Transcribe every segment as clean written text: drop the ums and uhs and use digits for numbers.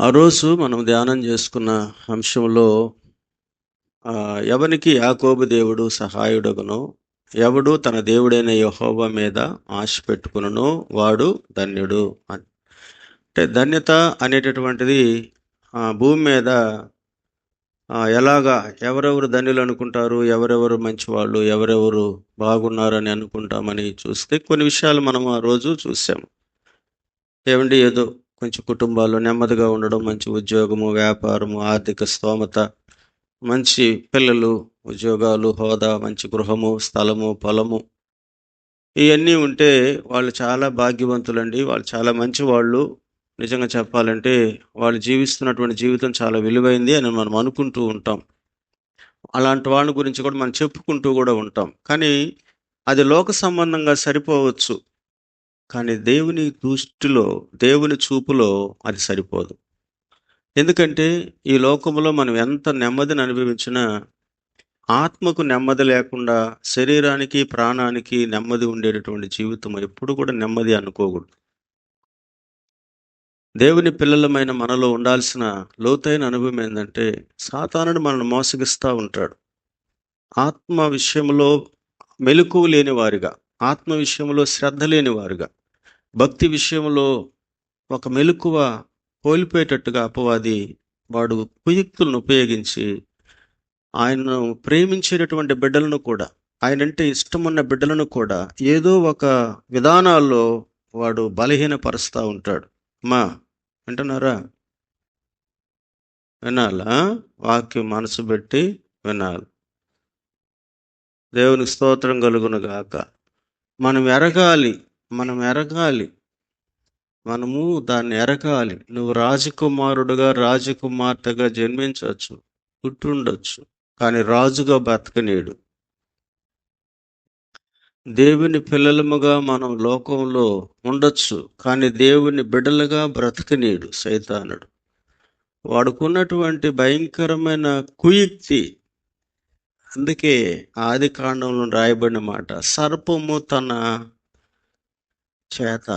ఆ రోజు మనం ధ్యానం చేసుకున్న అంశంలో ఎవనికి యాకోబు దేవుడు సహాయుడగునో, ఎవడు తన దేవుడైన యెహోవా మీద ఆశ పెట్టుకొనునో వాడు ధన్యుడు అని. అంటే ధన్యత అనేటటువంటిది భూమి మీద ఎలాగా ఎవరెవరు ధన్యులు అనుకుంటారు, ఎవరెవరు మంచివాళ్ళు, ఎవరెవరు బాగున్నారని అనుకుంటామని చూస్తే కొన్ని విషయాలు మనం ఆ రోజు చూసాము. ఏమండి, ఏదో కొంచెం కుటుంబాల్లో నెమ్మదిగా ఉండడం, మంచి ఉద్యోగము, వ్యాపారము, ఆర్థిక స్తోమత, మంచి పిల్లలు, ఉద్యోగాలు, హోదా, మంచి గృహము, స్థలము, పొలము, ఇవన్నీ ఉంటే వాళ్ళు చాలా భాగ్యవంతులండి. వాళ్ళు చాలా మంచివాళ్ళు. నిజంగా చెప్పాలంటే వాళ్ళు జీవిస్తున్నటువంటి జీవితం చాలా విలువైంది అని మనం అనుకుంటూ ఉంటాం. అలాంటి వాళ్ళ గురించి కూడా మనం చెప్పుకుంటూ కూడా ఉంటాం. కానీ అది లోక సంబంధంగా సరిపోవచ్చు. కానీ దేవుని దృష్టిలో, దేవుని చూపులో అది సరిపోదు. ఎందుకంటే ఈ లోకంలో మనం ఎంత నెమ్మదిని అనుభవించినా ఆత్మకు నెమ్మది లేకుండా శరీరానికి, ప్రాణానికి నెమ్మది ఉండేటటువంటి జీవితం ఎప్పుడు కూడా నెమ్మది అనుకోకూడదు. దేవుని పిల్లలమైన మనలో ఉండాల్సిన లోతైన అనుభవం ఏంటంటే, సాతానుడు మనల్ని మోసగిస్తూ ఉంటాడు. ఆత్మ విషయంలో మెలకువ లేని వారిగా, ఆత్మ విషయంలో శ్రద్ధ లేని వారుగా, భక్తి విషయంలో ఒక మెలకువ కోల్పోయేటట్టుగా అపవాది వాడు కుయుక్తులను ఉపయోగించి ఆయనను ప్రేమించేటటువంటి బిడ్డలను కూడా, ఆయనంటే ఇష్టమున్న బిడ్డలను కూడా ఏదో ఒక విధానాల్లో వాడు బలహీనపరుస్తూ ఉంటాడు. మా వింటున్నారా? వినాలా? వాక్యం మనసు పెట్టి వినాలి. దేవునికి స్తోత్రం కలుగును గాక. మనం ఎరగాలి, మనము దాన్ని ఎరగాలి. నువ్వు రాజకుమారుడుగా, రాజకుమార్తెగా జన్మించవచ్చు, పుట్టుండొచ్చు, కానీ రాజుగా బ్రతకనీడు. దేవుని పిల్లలముగా మనం లోకంలో ఉండొచ్చు, కానీ దేవుని బిడ్డలుగా బ్రతకనీడు సైతానుడు. వాడుకున్నటువంటి భయంకరమైన కుయుక్తి. అందుకే ఆది కాండంలో రాయబడిన మాట, సర్పము తన చేత,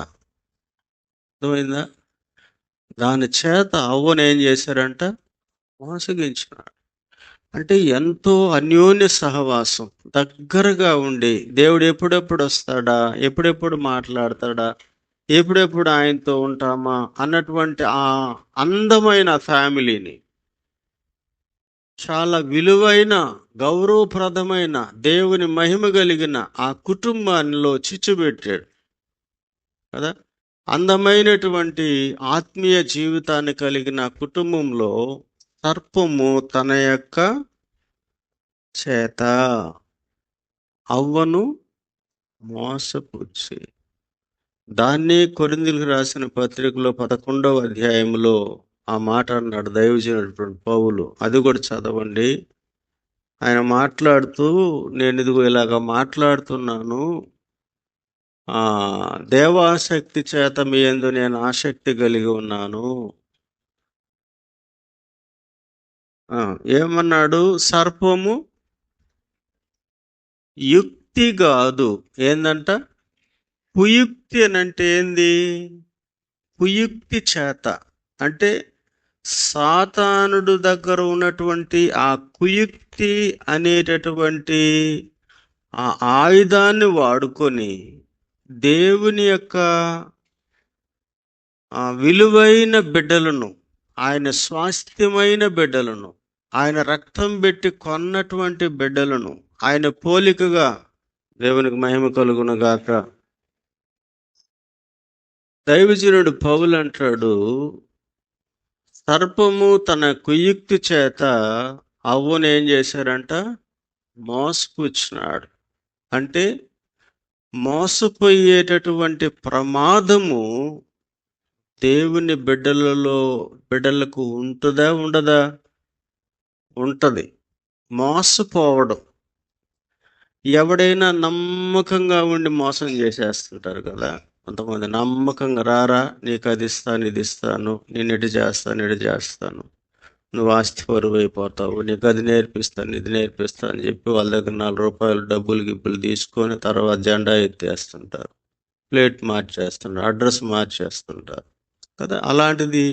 అర్థమైందా? దాని చేత అవ్వను ఏం చేశారంట? మోసగించినాడు. అంటే ఎంతో అన్యోన్య సహవాసం, దగ్గరగా ఉండి దేవుడు ఎప్పుడెప్పుడు వస్తాడా, ఎప్పుడెప్పుడు మాట్లాడతాడా, ఎప్పుడెప్పుడు ఆయనతో ఉంటామా అన్నటువంటి ఆ అందమైన ఫ్యామిలీని, చాలా విలువైన, గౌరవప్రదమైన, దేవుని మహిమ కలిగిన ఆ కుటుంబాల్లో చిచ్చుపెట్టాడు కదా. అందమైనటువంటి ఆత్మీయ జీవితాన్ని కలిగిన కుటుంబంలో సర్పము తన యొక్క చేత అవ్వను మోసపుచ్చి, దాన్ని కొరింథీయులకు రాసిన పత్రికలో 11వ అధ్యాయంలో ఆ మాట అన్నాడు దైవజనుడైనటువంటి పౌలు. అది కూడా చదవండి. ఆయన మాట్లాడుతూ, నేను ఇదిగో ఇలాగ మాట్లాడుతున్నాను, దేవాసక్తి చేత మీ యందు నేను ఆసక్తి కలిగి ఉన్నాను. ఏమన్నాడు? సర్పము యుక్తి కాదు, ఏందంట? కుయుక్తి అని అంటే ఏంది? కుయుక్తి చేత అంటే సాతానుడు దగ్గర ఉన్నటువంటి ఆ కుయుక్తి అనేటటువంటి ఆ ఆయుధాన్ని వాడుకొని దేవుని యొక్క విలువైన బిడ్డలను, ఆయన స్వాస్థ్యమైన బిడ్డలను, ఆయన రక్తం పెట్టి కొన్నటువంటి బిడ్డలను, ఆయన పోలికగా, దేవునికి మహిమ కలుగును గాక, దైవజనుడు పౌలు అంటాడు, సర్పము తన కుయుక్తి చేత అవ్వను ఏం చేశారంట? మోసపుచ్చినాడు. అంటే మోసపోయేటటువంటి ప్రమాదము దేవుని బిడ్డలకు ఉంటుందా, ఉండదా? ఉంటది. మోసపోవడం. ఎవడైనా నమ్మకంగా ఉండి మోసం చేసేస్తుంటారు కదా. కొంతమంది నమ్మకంగా, రారా నీకు అది ఇస్తాను, ఇది ఇస్తాను, నేను ఇటు చేస్తాను, నువ్వు ఆస్తిపరువు అయిపోతావు, నీకు అది నేర్పిస్తాను, ఇది నేర్పిస్తాను అని చెప్పి వాళ్ళ దగ్గర 4 రూపాయలు డబ్బులు తీసుకొని తర్వాత జెండా ఎత్తేస్తుంటారు, ప్లేట్ మార్చేస్తుంటారు, అడ్రస్ మార్చేస్తుంటారు కదా. అలాంటిది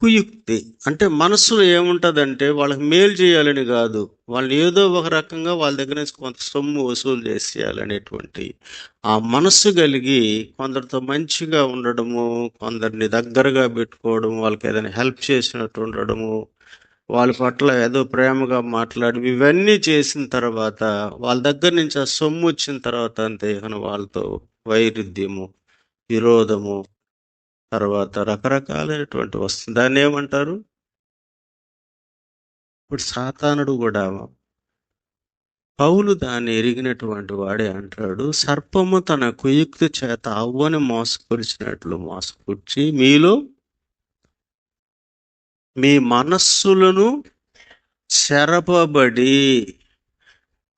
కుయుక్తి అంటే మనసులో ఏముంటుందంటే వాళ్ళకి మేలు చేయాలని కాదు, వాళ్ళని ఏదో ఒక రకంగా వాళ్ళ దగ్గర నుంచి కొంత సొమ్ము వసూలు చేసేయాలనేటువంటి ఆ మనస్సు కలిగి కొందరితో మంచిగా ఉండడము, కొందరిని దగ్గరగా పెట్టుకోవడం, వాళ్ళకి ఏదైనా హెల్ప్ చేసినట్టు ఉండడము, వాళ్ళ పట్ల ఏదో ప్రేమగా మాట్లాడి ఇవన్నీ చేసిన తర్వాత వాళ్ళ దగ్గర నుంచి ఆ సొమ్ము వచ్చిన తర్వాత అంతే ఇక వాళ్ళతో వైరుధ్యము, విరోధము, తర్వాత రకరకాలైనటువంటి వస్తుంది. దాన్ని ఏమంటారు? ఇప్పుడు సాతానుడు కూడా పౌలు దాన్ని ఎరిగినటువంటి వాడే అంటాడు, సర్పము తన కుయుక్తి చేత అవ్వని మోసపరిచినట్లు మోసపుచ్చి మీలో మీ మనస్సులను చెరపబడి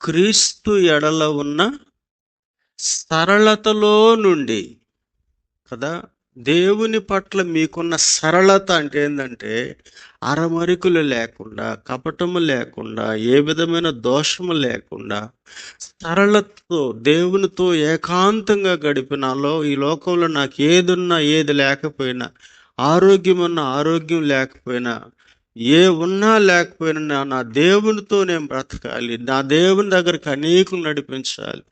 క్రీస్తు ఎడల ఉన్న సరళతలో నుండి, కదా, దేవుని పట్ల మీకున్న సరళత అంటే ఏంటంటే అరమరికలు లేకుండా, కపటము లేకుండా, ఏ విధమైన దోషము లేకుండా సరళతతో దేవునితో ఏకాంతంగా గడిపినాలో ఈ లోకంలో నాకు ఏదున్నా ఏది లేకపోయినా, ఆరోగ్యం ఉన్న ఆరోగ్యం లేకపోయినా, ఏ ఉన్నా లేకపోయినా నా దేవునితో నేను బ్రతకాలి, నా దేవుని దగ్గరికి అనేకులు నడిపించాలి.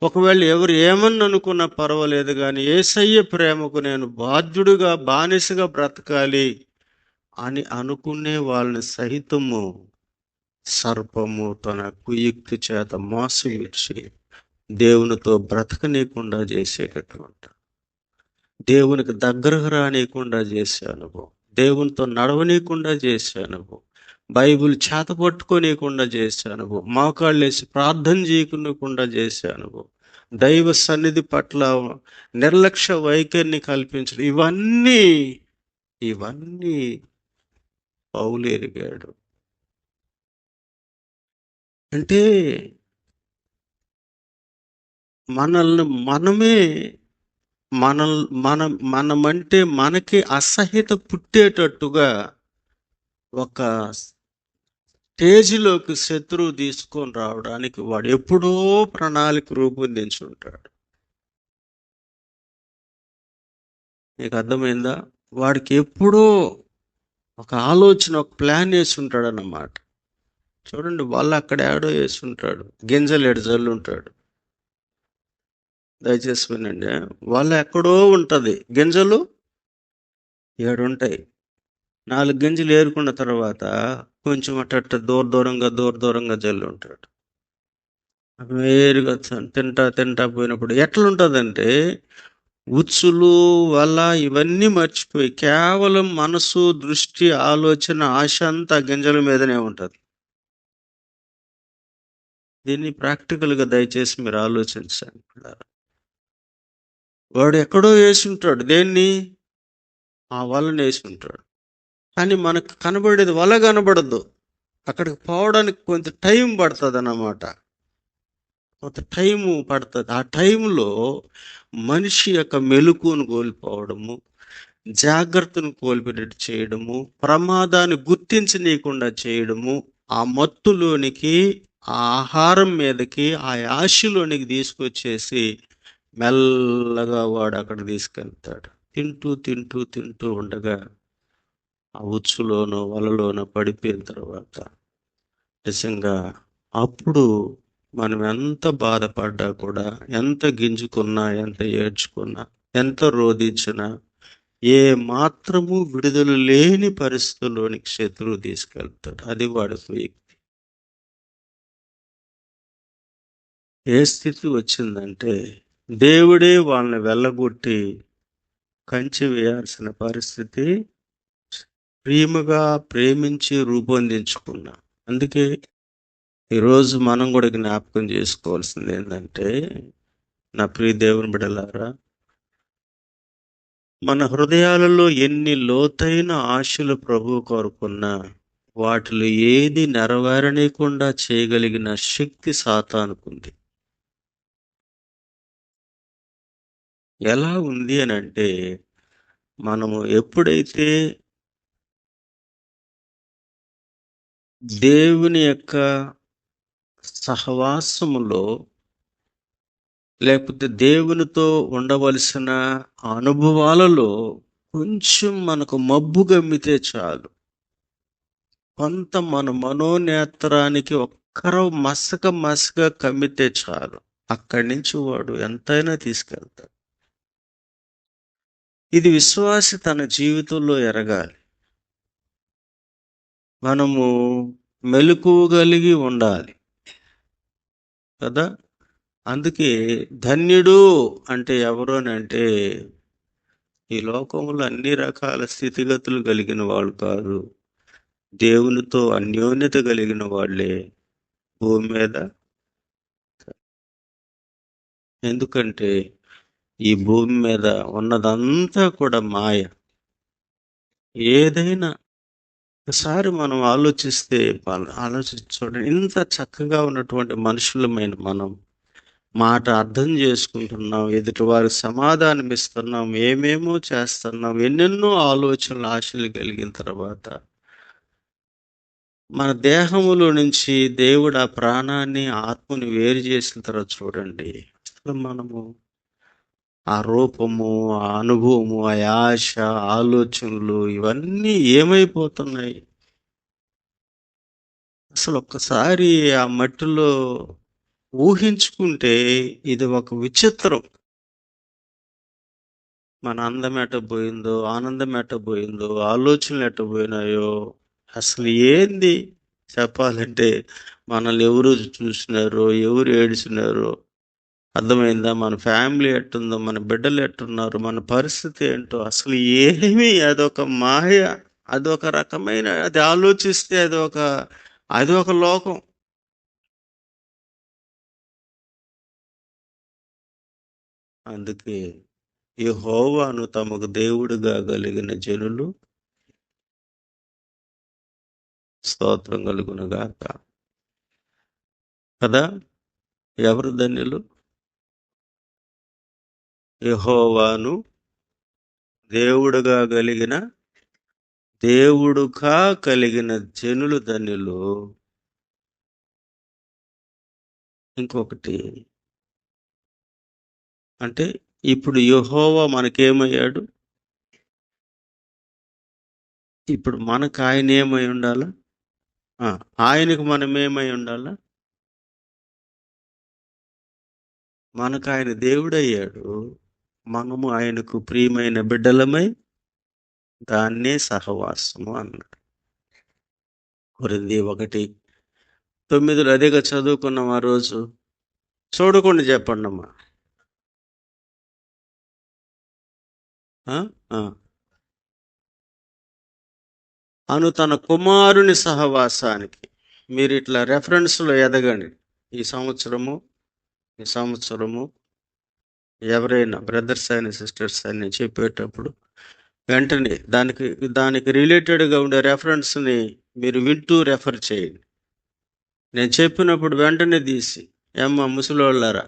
ఒకవేళ ఎవరు ఏమని అనుకున్నా పర్వాలేదు, కానీ యేసయ్య ప్రేమకు నేను బాధ్యుడిగా బానిసగా బ్రతకాలి అని అనుకునే వాళ్ళని సహితము సర్పము తన కుయుక్తి చేత మోసగిచ్చి దేవునితో బ్రతకనీయకుండా చేసేటటువంటి, దేవునికి దగ్గరకు రానీయకుండా చేసే అనుభవం, దేవునితో నడవనీయకుండా చేసే అనుభవం, బైబిల్ చేత పట్టుకోనీయకుండా చేసే అనుభవం, మోకాళ్ళు వేసి ప్రార్థన చేయకుండా చేసే అనుభవం, దైవ సన్నిధి పట్ల నిర్లక్ష్య వైఖరిని కల్పించడం, ఇవన్నీ పౌలు ఎరిగాడు. అంటే మనమే మనమంటే మనకి అసహ్యత పుట్టేటట్టుగా ఒక స్టేజిలోకి శత్రువు తీసుకొని రావడానికి వాడు ఎప్పుడో ప్రణాళిక రూపొందించి ఉంటాడు. నీకు అర్థమైందా? వాడికి ఎప్పుడో ఒక ఆలోచన, ఒక ప్లాన్ వేసి ఉంటాడు అన్నమాట. చూడండి, వాళ్ళు అక్కడ ఏడో వేసి ఉంటాడు, గింజలు ఏడు జల్లు ఉంటాడు. దయచేసి వినండి, వాళ్ళు ఎక్కడో ఉంటుంది, గింజలు 7 ఉంటాయి. 4 గింజలు ఏరుకున్న తర్వాత కొంచెం అట్ట దూరంగా జల్లి ఉంటాడు. వేరుగా తింటా పోయినప్పుడు ఎట్లుంటుందంటే ఉచ్చులు, వల ఇవన్నీ మర్చిపోయి కేవలం మనసు, దృష్టి, ఆలోచన, ఆశ అంతా గింజల మీదనే ఉంటుంది. దీన్ని ప్రాక్టికల్గా దయచేసి మీరు ఆలోచించండి. వాడు ఎక్కడో వేసి ఉంటాడు, దేన్ని? ఆ వలని వేసి ఉంటాడు. కానీ మనకు కనబడేది వల కనబడదు. అక్కడికి పోవడానికి కొంత టైం పడుతుంది అన్నమాట. కొంత టైము పడుతుంది. ఆ టైంలో మనిషి యొక్క మెలకువను కోల్పోవడము, జాగ్రత్తను కోల్పోయేటట్టు చేయడము, ప్రమాదాన్ని గుర్తించనీయకుండా చేయడము, ఆ మత్తులోనికి, ఆ ఆహారం మీదకి, ఆ ఆశలోనికి తీసుకొచ్చేసి మెల్లగా వాడు అక్కడ తీసుకెళ్తాడు. తింటూ ఉండగా ఆ ఉచ్చులోనో వలలోనో పడిపోయిన తర్వాత నిజంగా అప్పుడు మనం ఎంత బాధపడ్డా కూడా, ఎంత గింజుకున్నా, ఎంత ఏడ్చుకున్నా, ఎంత రోధించినా ఏ మాత్రము విడుదల లేని పరిస్థితుల్లోనికి శత్రువు తీసుకెళ్తాడు. అది వాడి వ్యక్తి. ఏ స్థితి వచ్చిందంటే దేవుడే వాళ్ళని వెళ్ళగొట్టి కంచె వేయాల్సిన పరిస్థితి ప్రేమించి రూపొందించుకున్నా. అందుకే ఈరోజు మనం కూడా జ్ఞాపకం చేసుకోవాల్సింది ఏంటంటే, నా ప్రియ దేవుని బిడ్డలారా, మన హృదయాలలో ఎన్ని లోతైన ఆశలు ప్రభువు కోరుకున్నా వాటిలో ఏది నెరవేరనీయకుండా చేయగలిగిన శక్తి సాతానుకుంది. ఎలా ఉంది అని అంటే, మనము ఎప్పుడైతే దేవుని యొక్క సహవాసములో, లేకపోతే దేవునితో ఉండవలసిన అనుభవాలలో కొంచెం మనకు మబ్బు గమ్మితే చాలు, కొంత మన మనోనేత్రానికి ఒక్కరో మసక మసక కమ్మితే చాలు, అక్కడి నుంచి వాడు ఎంతైనా తీసుకెళ్తాడు. ఇది విశ్వాసి తన జీవితంలో ఎరగాలి. మనము మెలకువగలిగి ఉండాలి కదా. అందుకే ధన్యుడు అంటే ఎవరు అని అంటే, ఈ లోకంలో అన్ని రకాల స్థితిగతులు కలిగిన వాళ్ళు కాదు, దేవునితో అన్యోన్యత కలిగిన వాళ్ళే భూమి మీద. ఎందుకంటే ఈ భూమి మీద ఉన్నదంతా కూడా మాయ. ఏదైనా ఒకసారి మనం ఆలోచిస్తే, చూడండి, ఇంత చక్కగా ఉన్నటువంటి మనుషులమైన మనం మాట అర్థం చేసుకుంటున్నాం, ఎదుటి వారికి సమాధానం ఇస్తున్నాం, ఏమేమో చేస్తున్నాం, ఎన్నెన్నో ఆలోచనలు ఆశలు కలిగిన తర్వాత మన దేహములో నుంచి దేవుడు ఆ ప్రాణాన్ని ఆత్మని వేరు చేసిన తర్వాత చూడండి, అసలు మనము ఆ రూపము, ఆ అనుభవము, ఆ ఆశ, ఆలోచనలు ఇవన్నీ ఏమైపోతున్నాయి. అసలు ఒక్కసారి ఆ మట్టిలో ఊహించుకుంటే ఇది ఒక విచిత్రం. మన అందం ఎట్టబోయిందో, ఆనందం ఎట్టబోయిందో, ఆలోచనలు ఎట్టబోయినాయో, అసలు ఏంది చెప్పాలంటే, మనల్ని ఎవరు చూసినారో, ఎవరు ఏడిచినారో అర్థమైందా? మన ఫ్యామిలీ ఎట్టుందో, మన బిడ్డలు ఎట్టున్నారు, మన పరిస్థితి ఏంటో అసలు ఏమీ, అదొక మాయ, అదొక రకమైన, అది ఆలోచిస్తే అదొక లోకం. అందుకే యెహోవాను తమకు దేవుడుగా కలిగిన జనులు స్తోత్రం కలుగునుగాక కదా. ఎవరు ధన్యులు? యెహోవాను దేవుడుగా కలిగిన జనులు ధన్యులు. ఇంకొకటి అంటే, ఇప్పుడు యెహోవా మనకేమయ్యాడు? ఇప్పుడు మనకు ఆయన ఏమై ఉండాలా? ఆయనకు మనం ఏమై ఉండాలా? మనకు ఆయన దేవుడయ్యాడు, మనము ఆయనకు ప్రియమైన బిడ్డలమై దాన్నే సహవాసము అన్నాడు. కొరింథీ 1:9 అదేగా చదువుకున్నాం ఆ రోజు. చూడకుండా చెప్పండి అమ్మా. అను తన కుమారుని సహవాసానికి. మీరు ఇట్లా రెఫరెన్స్లో ఎదగండి. ఈ సంవత్సరము ఎవరైనా బ్రదర్స్ అయిన సిస్టర్స్ అని చెప్పేటప్పుడు వెంటనే దానికి రిలేటెడ్గా ఉండే రెఫరెన్స్ని మీరు వింటూ రెఫర్ చేయండి. నేను చెప్పినప్పుడు వెంటనే తీసి, ఏమ్మా ముసలోళ్ళారా,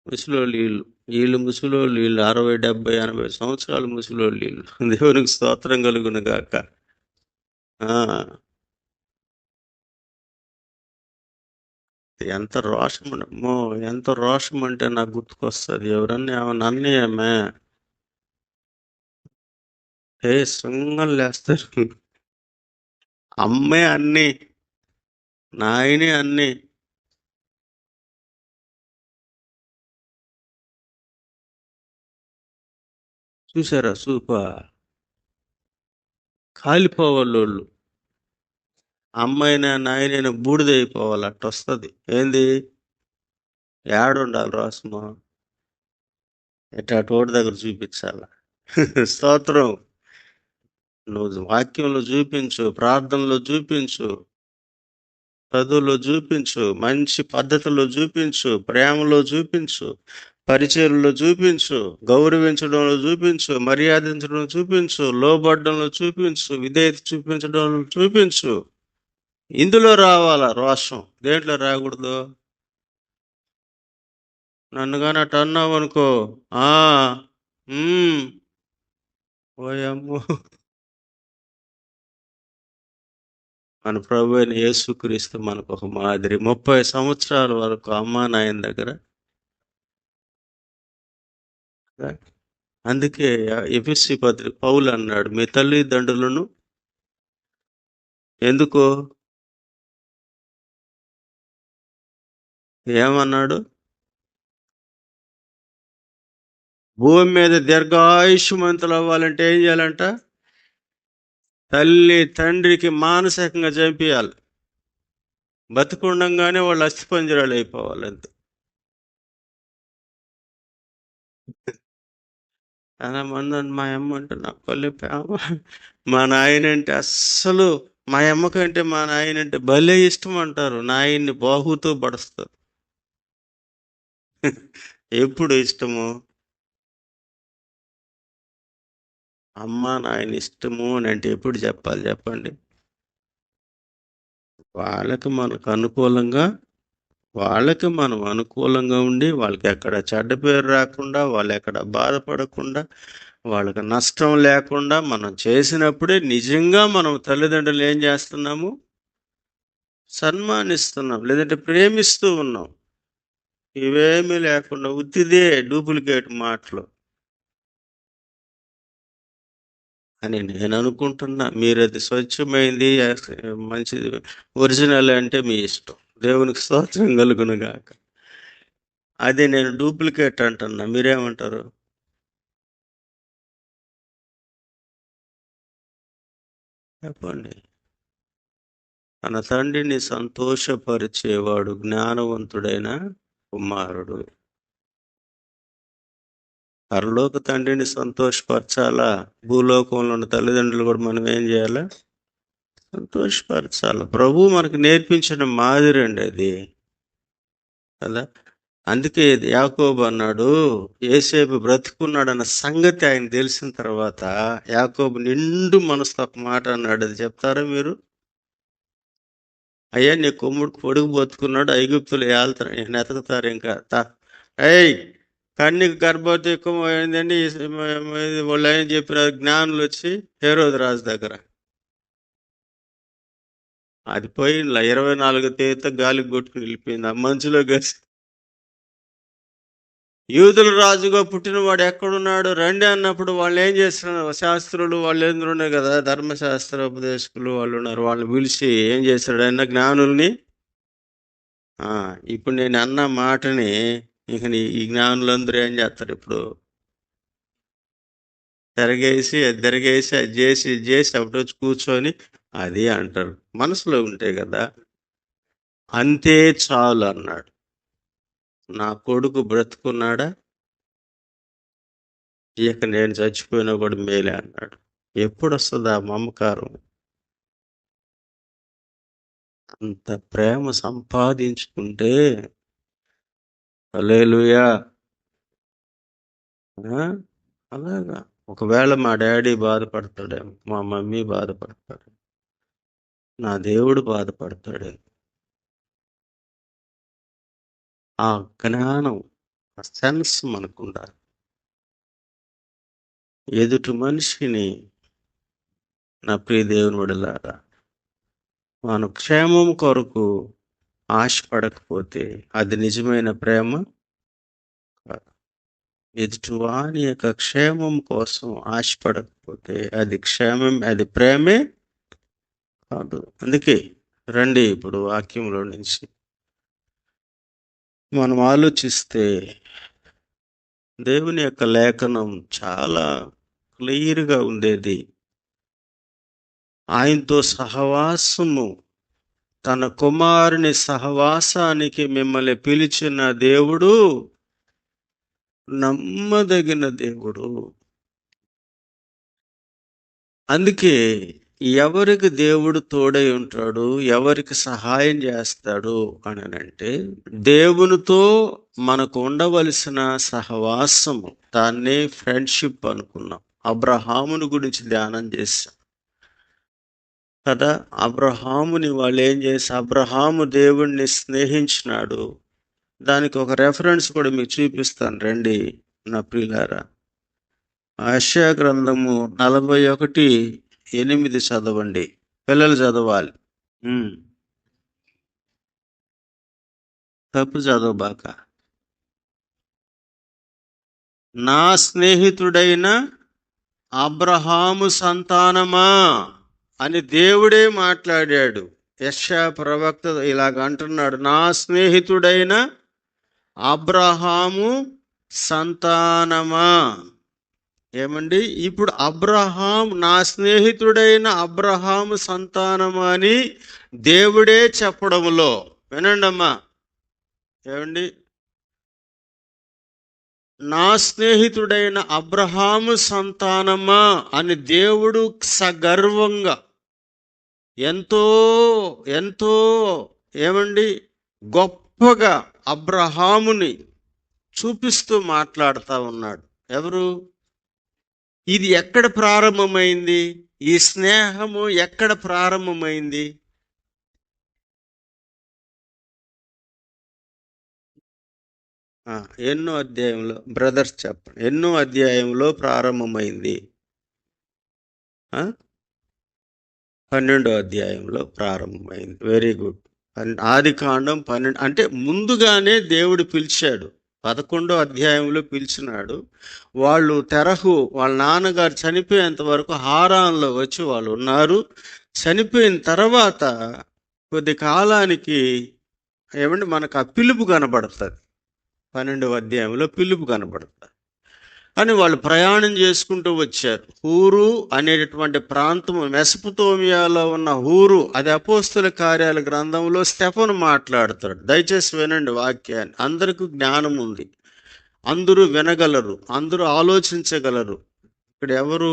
ముసలోళ్ళు వీళ్ళు ముసలోళ్ళు, వీళ్ళు 60, 70, 80 సంవత్సరాలు ముసలోళ్ళు వీళ్ళు. దేవునికి స్తోత్రం కలుగును గాక. ఎంత రోషం అమ్మో, ఎంత రోషం అంటే నాకు గుర్తుకొస్తుంది. ఎవరన్నా ఏమన్నా అన్నయ్యమే శృంగం లేస్తారు. అమ్మే అన్ని, నాయనే అన్ని. చూసారా కాలిపోవాళ్ళు. అమ్మాయినా నాయనైనా బూడిదైపోవాలి, అట్టొస్తుంది. ఏంది ఏడుండాలి రోషము? తోటి దగ్గర చూపించాల. స్తోత్రం. నువ్వు వాక్యంలో చూపించు, ప్రార్థనలో చూపించు, చదువులో చూపించు, మంచి పద్ధతిలో చూపించు, ప్రేమలో చూపించు, పరిచయంలో చూపించు, గౌరవించడంలో చూపించు, మర్యాదించడంలో చూపించు, లోబడ్డంలో చూపించు, విధేయత చూపించడంలో చూపించు. ఇందులో రావాలా రోషం, దేంట్లో రాకూడదు. నన్ను కానీ అట్ట అన్నావు అనుకో, ఓయమ్మో. మన ప్రభు అయిన యేసుక్రీస్తు మనకు ఒక మాదిరి. 30 సంవత్సరాల వరకు అమ్మా నాయన దగ్గర అందుకే ఎఫెసీ పత్రిక పౌలు అన్నాడు, మీ తల్లిదండ్రులను ఎందుకో ఏమన్నాడు, భూమి మీద దీర్ఘాయుష్మంతులు అవ్వాలంటే ఏం చేయాలంట, తల్లి తండ్రికి మానసికంగా చంపేయాలి, బతుకుండంగానే వాళ్ళు అస్థిపంజరాలు అయిపోవాలి అంతే. చాలా మంది మా అమ్మ అంటే నాకు పల్లె ప్రేమ, మా నాయన అంటే అస్సలు, మా అమ్మ కంటే మా నాయన అంటే భలే ఇష్టం అంటారు, నాయన్ని బాహుతో పడుస్తారు. ఎప్పుడు ఇష్టము, అమ్మ నాయన ఇష్టము అని అంటే ఎప్పుడు చెప్పాలి చెప్పండి, వాళ్ళకి మనకు అనుకూలంగా, వాళ్ళకి మనం అనుకూలంగా ఉండి, వాళ్ళకి ఎక్కడ చెడ్డ పేరు రాకుండా, వాళ్ళు ఎక్కడ బాధపడకుండా, వాళ్ళకి నష్టం లేకుండా మనం చేసినప్పుడే నిజంగా మనం తల్లిదండ్రులు ఏం చేస్తున్నాము, సన్మానిస్తున్నాం, లేదంటే ప్రేమిస్తూ ఉన్నాం. ఇవేమీ లేకుండా ఉత్తిదే డూప్లికేట్ మాటలు అని నేను అనుకుంటున్నా. మీరు అది స్వచ్ఛమైంది, మంచిది, ఒరిజినల్ అంటే మీ ఇష్టం. దేవునికి స్తోత్రం కలుగును గాక. అదే నేను డూప్లికేట్ అంటున్నా, మీరేమంటారు? చెప్పండి. తన తండ్రిని సంతోషపరిచేవాడు జ్ఞానవంతుడైన కుమారుడు. పరలోక తండ్రిని సంతోషపరచాలా, భూలోకంలో ఉన్న తల్లిదండ్రులు కూడా మనం ఏం చేయాలా, సంతోషపరచాలి. ప్రభు మనకు నేర్పించిన మాదిరి అండి అది కదా. అందుకే యాకోబు అన్నాడు, యేసేపు బ్రతుకున్నాడన్న సంగతి ఆయన తెలిసిన తర్వాత యాకోబు నిండు మనసుతో ఒక మాట అన్నాడు, అది చెప్తారా మీరు? అయ్యా నీ కొమ్ముడు పొడుగు బతుకున్నాడు, ఐగుప్తులు ఏళ్తారు, నెతకుతారు ఇంకా ఏయ్ కన్యకు గర్భవతి ఎక్కువ అయిందండి, వాళ్ళు ఏం చెప్పిన జ్ఞానులు వచ్చి హేరోదు రాజు దగ్గర, అది పోయి 24 తేత గాలికి కొట్టుకుని వెళ్ళిపోయింది, ఆ మంచులో కలిసి. యూదుల రాజుగా పుట్టినవాడు ఎక్కడున్నాడు రండి అన్నప్పుడు వాళ్ళు ఏం చేస్తున్నారు, శాస్త్రులు వాళ్ళు ఎందుకున్నారు కదా, ధర్మశాస్త్ర ఉపదేశకులు వాళ్ళు ఉన్నారు, వాళ్ళని పిలిచి ఏం చేశాడు ఆయన, జ్ఞానుల్ని. ఇప్పుడు నేను అన్న మాటని ఇక ఈ జ్ఞానులందరూ ఏం చేస్తారు ఇప్పుడు, తిరగేసి అది తిరగేసి అది చేసి ఇది చేసి అప్పుడు వచ్చి కూర్చొని అది అంటారు, మనసులో ఉంటే కదా. అంతే చాలు అన్నాడు, నా కొడుకు బ్రతుకున్నాడా, ఇక నేను చచ్చిపోయినా కూడా మేలే అన్నాడు. ఎప్పుడు వస్తుంది ఆ మమకారం? అంత ప్రేమ సంపాదించుకుంటే, హల్లెలూయా. అలాగా ఒకవేళ మా డాడీ బాధపడతాడేమో, మా మమ్మీ బాధపడతాడు, నా దేవుడు బాధపడతాడు. ఆ జ్ఞానం, ఆ సెన్స్ మనకు ఉండాలి. ఎదుటి మనిషిని, నా ప్రియ దేవుని వడలారా, మన క్షేమం కొరకు ఆశపడకపోతే అది నిజమైన ప్రేమ కాదు. ఎదుటివాని యొక్క క్షేమం కోసం ఆశపడకపోతే అది అది ప్రేమే కాదు. అందుకే రండి ఇప్పుడు వాక్యంలో నుంచి మనం ఆలోచిస్తే దేవుని యొక్క లేఖనం చాలా క్లియర్గా ఉండేది. ఆయనతో సహవాసము, తన కుమారుని సహవాసానికి మిమ్మల్ని పిలిచిన దేవుడు నమ్మదగిన దేవుడు. అందుకే ఎవరికి దేవుడు తోడై ఉంటాడు, ఎవరికి సహాయం చేస్తాడు అని అంటే, దేవునితో మనకు ఉండవలసిన సహవాసము, దాన్నే ఫ్రెండ్షిప్ అనుకున్నాం. అబ్రహాముని గురించి ధ్యానం చేశాం కదా. అబ్రహాముని వాళ్ళు ఏం చేసి, అబ్రహాము దేవుణ్ణి స్నేహించినాడు. దానికి ఒక రెఫరెన్స్ కూడా మీకు చూపిస్తాను రండి నా ప్రియులారా. యెషయా గ్రంథము 41:8 చదవండి, పిల్లలు చదవాలి. తప్పు చదవబాక. నా స్నేహితుడైన అబ్రహాము సంతానమా అని దేవుడే మాట్లాడాడు. యెషయా ప్రవక్త ఇలాగ అంటున్నాడు, నా స్నేహితుడైన అబ్రహాము సంతానమా. ఏమండి, ఇప్పుడు అబ్రహాం, నా స్నేహితుడైన అబ్రహాము సంతానమా అని దేవుడే చెప్పడంలో, వినండి అమ్మా, ఏమండి, నా స్నేహితుడైన అబ్రహాము సంతానమా అని దేవుడు సగర్వంగా ఎంతో ఎంతో ఏమండి గొప్పగా అబ్రహాముని చూపిస్తూ మాట్లాడుతూ ఉన్నాడు. ఎవరు? ఇది ఎక్కడ ప్రారంభమైంది? ఈ స్నేహము ఎక్కడ ప్రారంభమైంది? ఎన్నో అధ్యాయంలో బ్రదర్స్ చెప్పండి, ఎన్నో అధ్యాయంలో ప్రారంభమైంది? 12వ అధ్యాయంలో ప్రారంభమైంది. Very good. ఆదికాండం 12 అంటే ముందుగానే దేవుడు పిలిచాడు. 11వ అధ్యాయంలో పిలిచినాడు. వాళ్ళు వాళ్ళ నాన్నగారు చనిపోయేంత వరకు హారాన్లో వచ్చి వాళ్ళు ఉన్నారు. చనిపోయిన తర్వాత కొద్ది కాలానికి ఏమంటే మనకు ఆ పిలుపు కనబడుతుంది. 12వ అధ్యాయంలో పిలుపు కనబడుతుంది. అని వాళ్ళు ప్రయాణం చేసుకుంటూ వచ్చారు. హూరు అనేటటువంటి ప్రాంతము, మెసపతోమియాలో ఉన్న హూరు, అది అపోస్తుల కార్యాల గ్రంథంలో స్టెఫను మాట్లాడతాడు. దయచేసి వినండి వాక్యాన్ని. అందరికీ జ్ఞానం ఉంది, అందరూ వినగలరు, అందరూ ఆలోచించగలరు. ఇక్కడ ఎవరు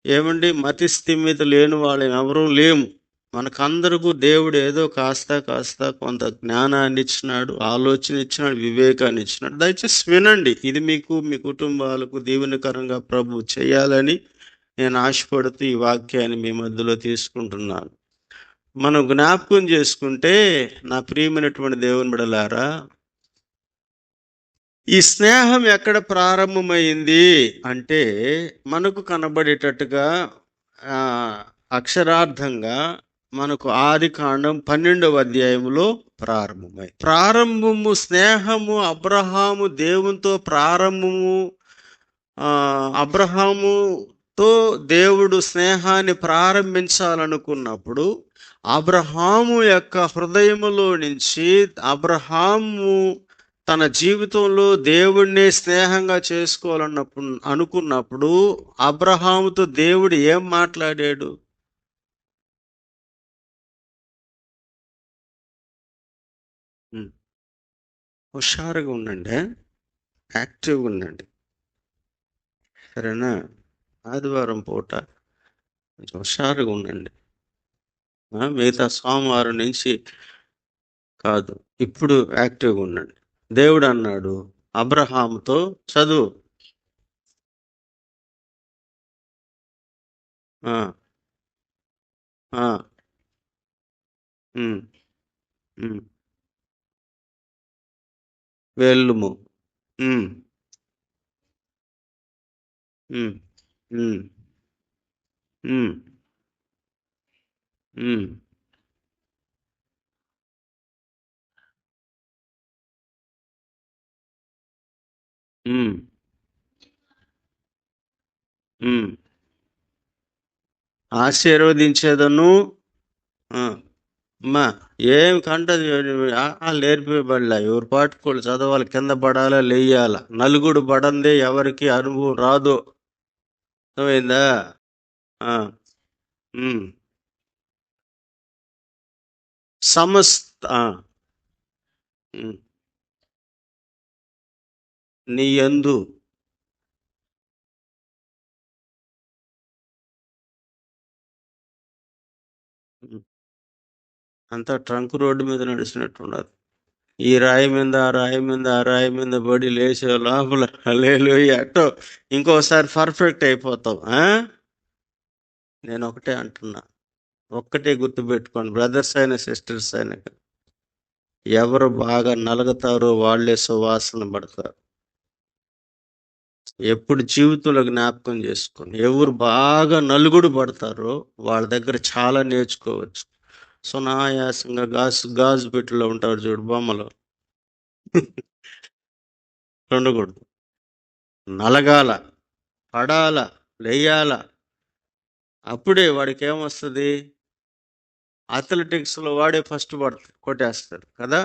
ఏమండి మతి స్థిమిత లేని వాళ్ళం ఎవరూ లేము. మనకందరికీ దేవుడు ఏదో కాస్త కొంత జ్ఞానాన్ని ఇచ్చినాడు, ఆలోచన ఇచ్చినాడు, వివేకాన్ని ఇచ్చినాడు. దయచేసి వినండి. ఇది మీకు, మీ కుటుంబాలకు దీవెనకరంగా ప్రభు చేయాలని నేను ఆశపడుతూ ఈ వాక్యాన్ని మీ మధ్యలో తీసుకుంటున్నాను. మనం జ్ఞాపకం చేసుకుంటే, నా ప్రియమైనటువంటి దేవుని బిడ్డలారా, ఈ స్నేహం ఎక్కడ ప్రారంభమైంది అంటే మనకు కనబడేటట్టుగా అక్షరార్థంగా మనకు ఆదికాండం 12వ అధ్యాయంలో ప్రారంభము స్నేహము. అబ్రహాము దేవునితో ప్రారంభము. అబ్రహాముతో దేవుడు స్నేహాన్ని ప్రారంభించాలనుకున్నప్పుడు అబ్రహాము యొక్క హృదయములో నుంచి అబ్రహాము తన జీవితంలో దేవుడిని స్నేహంగా అనుకున్నప్పుడు అబ్రహాముతో దేవుడు ఏం మాట్లాడాడు? హుషారుగా ఉండండి, యాక్టివ్గా ఉండండి, సరేనా? ఆదివారం పూట హుషారుగా ఉండండి. మిగతా సోమవారం నుంచి కాదు, ఇప్పుడు యాక్టివ్గా ఉండండి. దేవుడు అన్నాడు అబ్రహాముతో, చదువు. వెళ్ళుము. ఆశీర్వదించేదను. అమ్మా, ఏం కంటది నేర్పిబడలే. ఎవరు పాటుకోళ్ళు చదవాలి, కింద పడాలా, లేయాలా. నలుగుడు పడందే ఎవరికి అనుభవం రాదు. అర్థమైందా? సమస్త నీ యందు అంతా ట్రంక్ రోడ్డు మీద నడిచినట్టున్నారు. ఈ రాయి మీద ఆ రాయి మీద ఆ రాయి మీద పడి లేచే లోపల హల్లెలూయా అట్టో ఇంకోసారి పర్ఫెక్ట్ అయిపోతాం. నేను ఒకటే అంటున్నా, ఒక్కటే గుర్తుపెట్టుకోండి బ్రదర్స్ అయినా సిస్టర్స్ అయినా, ఎవరు బాగా నలుగుతారో వాళ్ళే సువాసన పడతారు. ఎప్పుడు జీవితంలో జ్ఞాపకం చేసుకోండి, ఎవరు బాగా నలుగుడు పడతారో వాళ్ళ దగ్గర చాలా నేర్చుకోవచ్చు. సునాయాసంగా గాజు పెట్టిలో ఉంటారు చూడు బొమ్మలో ఉండకూడదు. నలగాల, పడాల, లేయాల. అప్పుడే వాడికి ఏమొస్తుంది? అథ్లెటిక్స్లో వాడే ఫస్ట్ కొట్టేస్తాడు కదా.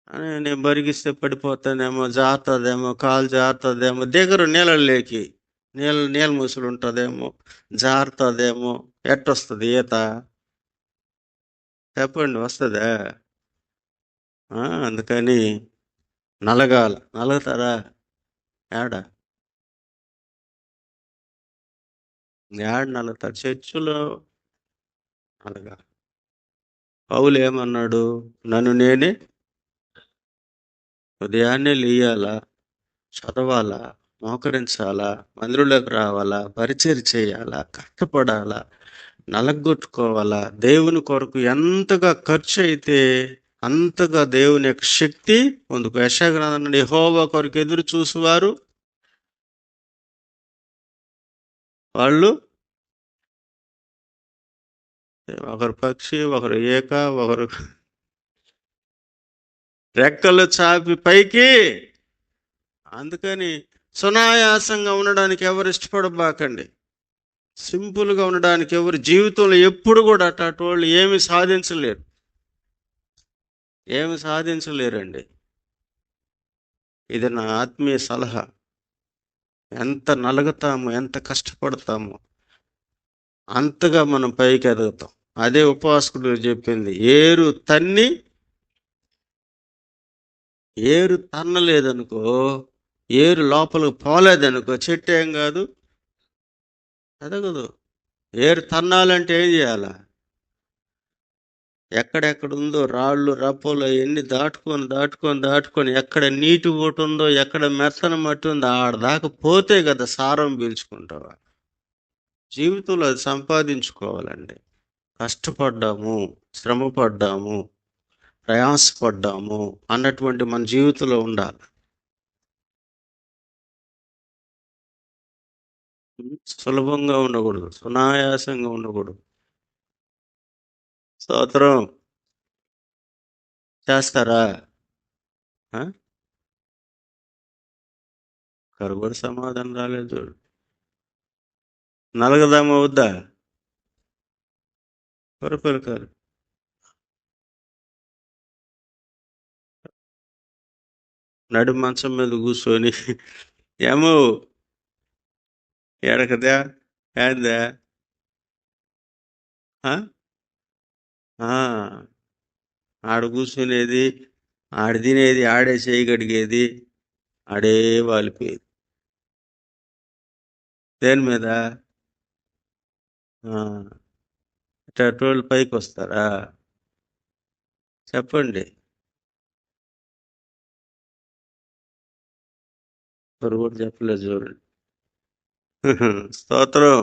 అని నేను బరిగిస్తే పడిపోతానేమో, జారుతుందేమో, కాలు జారుతుందేమో, దిగరు నీళ్ళలోకి, నీళ్ళ ముసులు ఉంటుందేమో, జారుతుందేమో. ఎట్టొస్తుంది ఈత? చెప్పండి, వస్తుందా? అందుకని నలగాల. నలుగుతారా? ఏడ నలుగుతారు చర్చిలో నలగా. పౌలు ఏమన్నాడు? నన్ను నేనే ఉదయాన్నే లేయాలా, చదవాలా, మోకరించాలా, మందిరంలోకి రావాలా, పరిచయం చేయాలా, కష్టపడాలా, నలగొట్టుకోవాలా. దేవుని కొరకు ఎంతగా ఖర్చు అయితే అంతగా దేవుని యొక్క శక్తి పొందుకో. యెషయా గ్రంథంలో యెహోవా కొరకు ఎదురు చూసేవారు వాళ్ళు ఒకరు పక్షి, ఒకరు ఏక, ఒకరు రెక్కలు చాపి పైకి. అందుకని సునాయాసంగా ఉండడానికి ఎవరు ఇష్టపడబాకండి. సింపుల్గా ఉండడానికి ఎవరు జీవితంలో ఎప్పుడు కూడా అటు వాళ్ళు ఏమి సాధించలేరండి. ఇది నా ఆత్మీయ సలహా. ఎంత నలుగుతామో, ఎంత కష్టపడతామో అంతగా మనం పైకి ఎదుగుతాం. అదే ఉపవాసకుడు చెప్పింది. ఏరు తన్నలేదనుకో, ఏరు లోపలికి పోలేదనుకో, చెట్టు ఏం కాదు, ఎదగదు. ఏరు తన్నాలంటే ఏం చేయాల? ఎక్కడెక్కడ ఉందో రాళ్ళు రప్పలు అవన్నీ దాటుకొని ఎక్కడ నీటి ఓటు ఉందో, ఎక్కడ మెత్తన మట్టి ఉందో ఆడదాకా పోతే కదా సారం పీల్చుకుంటావా. జీవితంలో అది సంపాదించుకోవాలండి. కష్టపడ్డాము, శ్రమపడ్డాము, ప్రయాసపడ్డాము అన్నటువంటి మన జీవితంలో ఉండాలి. సులభంగా ఉండకూడదు, సునాయాసంగా ఉండకూడదు. స్తోత్రం. చేస్తారా? కరుబడి సమాధానం రాలేదు చూడు. నలగదామా వద్దా? కొరపెరకాలి. నడి మంచం మీద కూర్చొని ఏమో ఎడకదా ఏందా ఆడ కూర్చునేది, ఆడ తినేది, ఆడే చేయగడిగేది, ఆడే వాలిపోయేది. దేని మీద? అటోళ్ళు పైకి వస్తారా? చెప్పండి. ఎవరు కూడా చెప్పలేదు చూడండి. స్తోత్రం.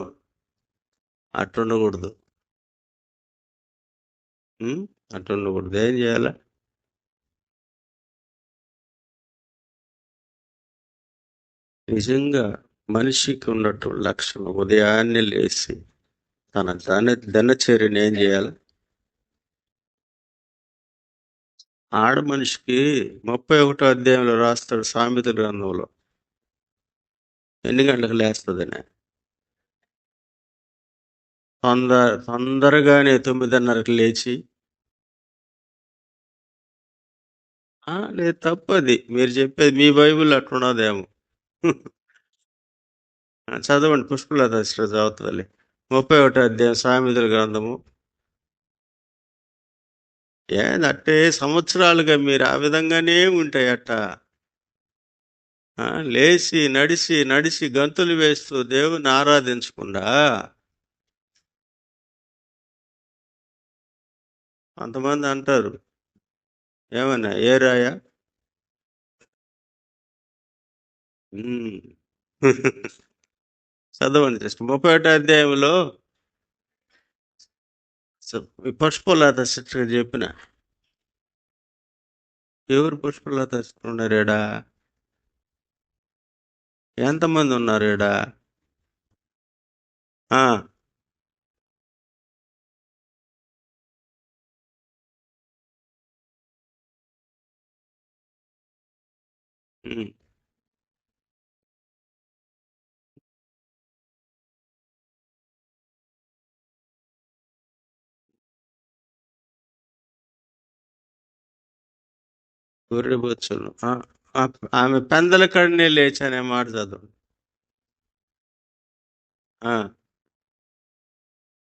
అట్టుండకూడదు. అట్టుండకూడదు. ఏం చేయాలా? నిజంగా మనిషికి ఉన్నట్టు లక్షణం ఉదయాన్నే లేచి తన దినచర్యను ఏం చేయాలి? ఆడ మనిషికి 31వ అధ్యాయంలో రాస్తాడు సామెతల గ్రంథంలో, ఎన్ని గంటలకు లేస్తుందని. తొందరగానే 9:30కి లేచి. లేదు, తప్పది. మీరు చెప్పేది మీ బైబిల్ అట్లున్నదేమో. చదవండి, పుష్పలత చదువుతుంది. 31వ అధ్యాయం సామెతల గ్రంథము. అట్టే సంవత్సరాలుగా మీరు ఆ విధంగానే ఉంటాయి అట్ట. లేచి నడిచి గంతులు వేస్తూ దేవుని ఆరాధించకుండా కొంతమంది అంటారు, ఏమన్నా ఏరాయా? చదవండి జస్ట్ 31వ అధ్యాయంలో పుష్పలత సిస్టర్ చెప్పిన. ఎవరు పుష్పలత సిస్టర్ ఉన్నారు ఈడ? ఎంతమంది ఉన్నారు ఈడ? గొర్రెబొచ్చును. ఆమె పెందల కడనే లేచి అనే మాట చదువు.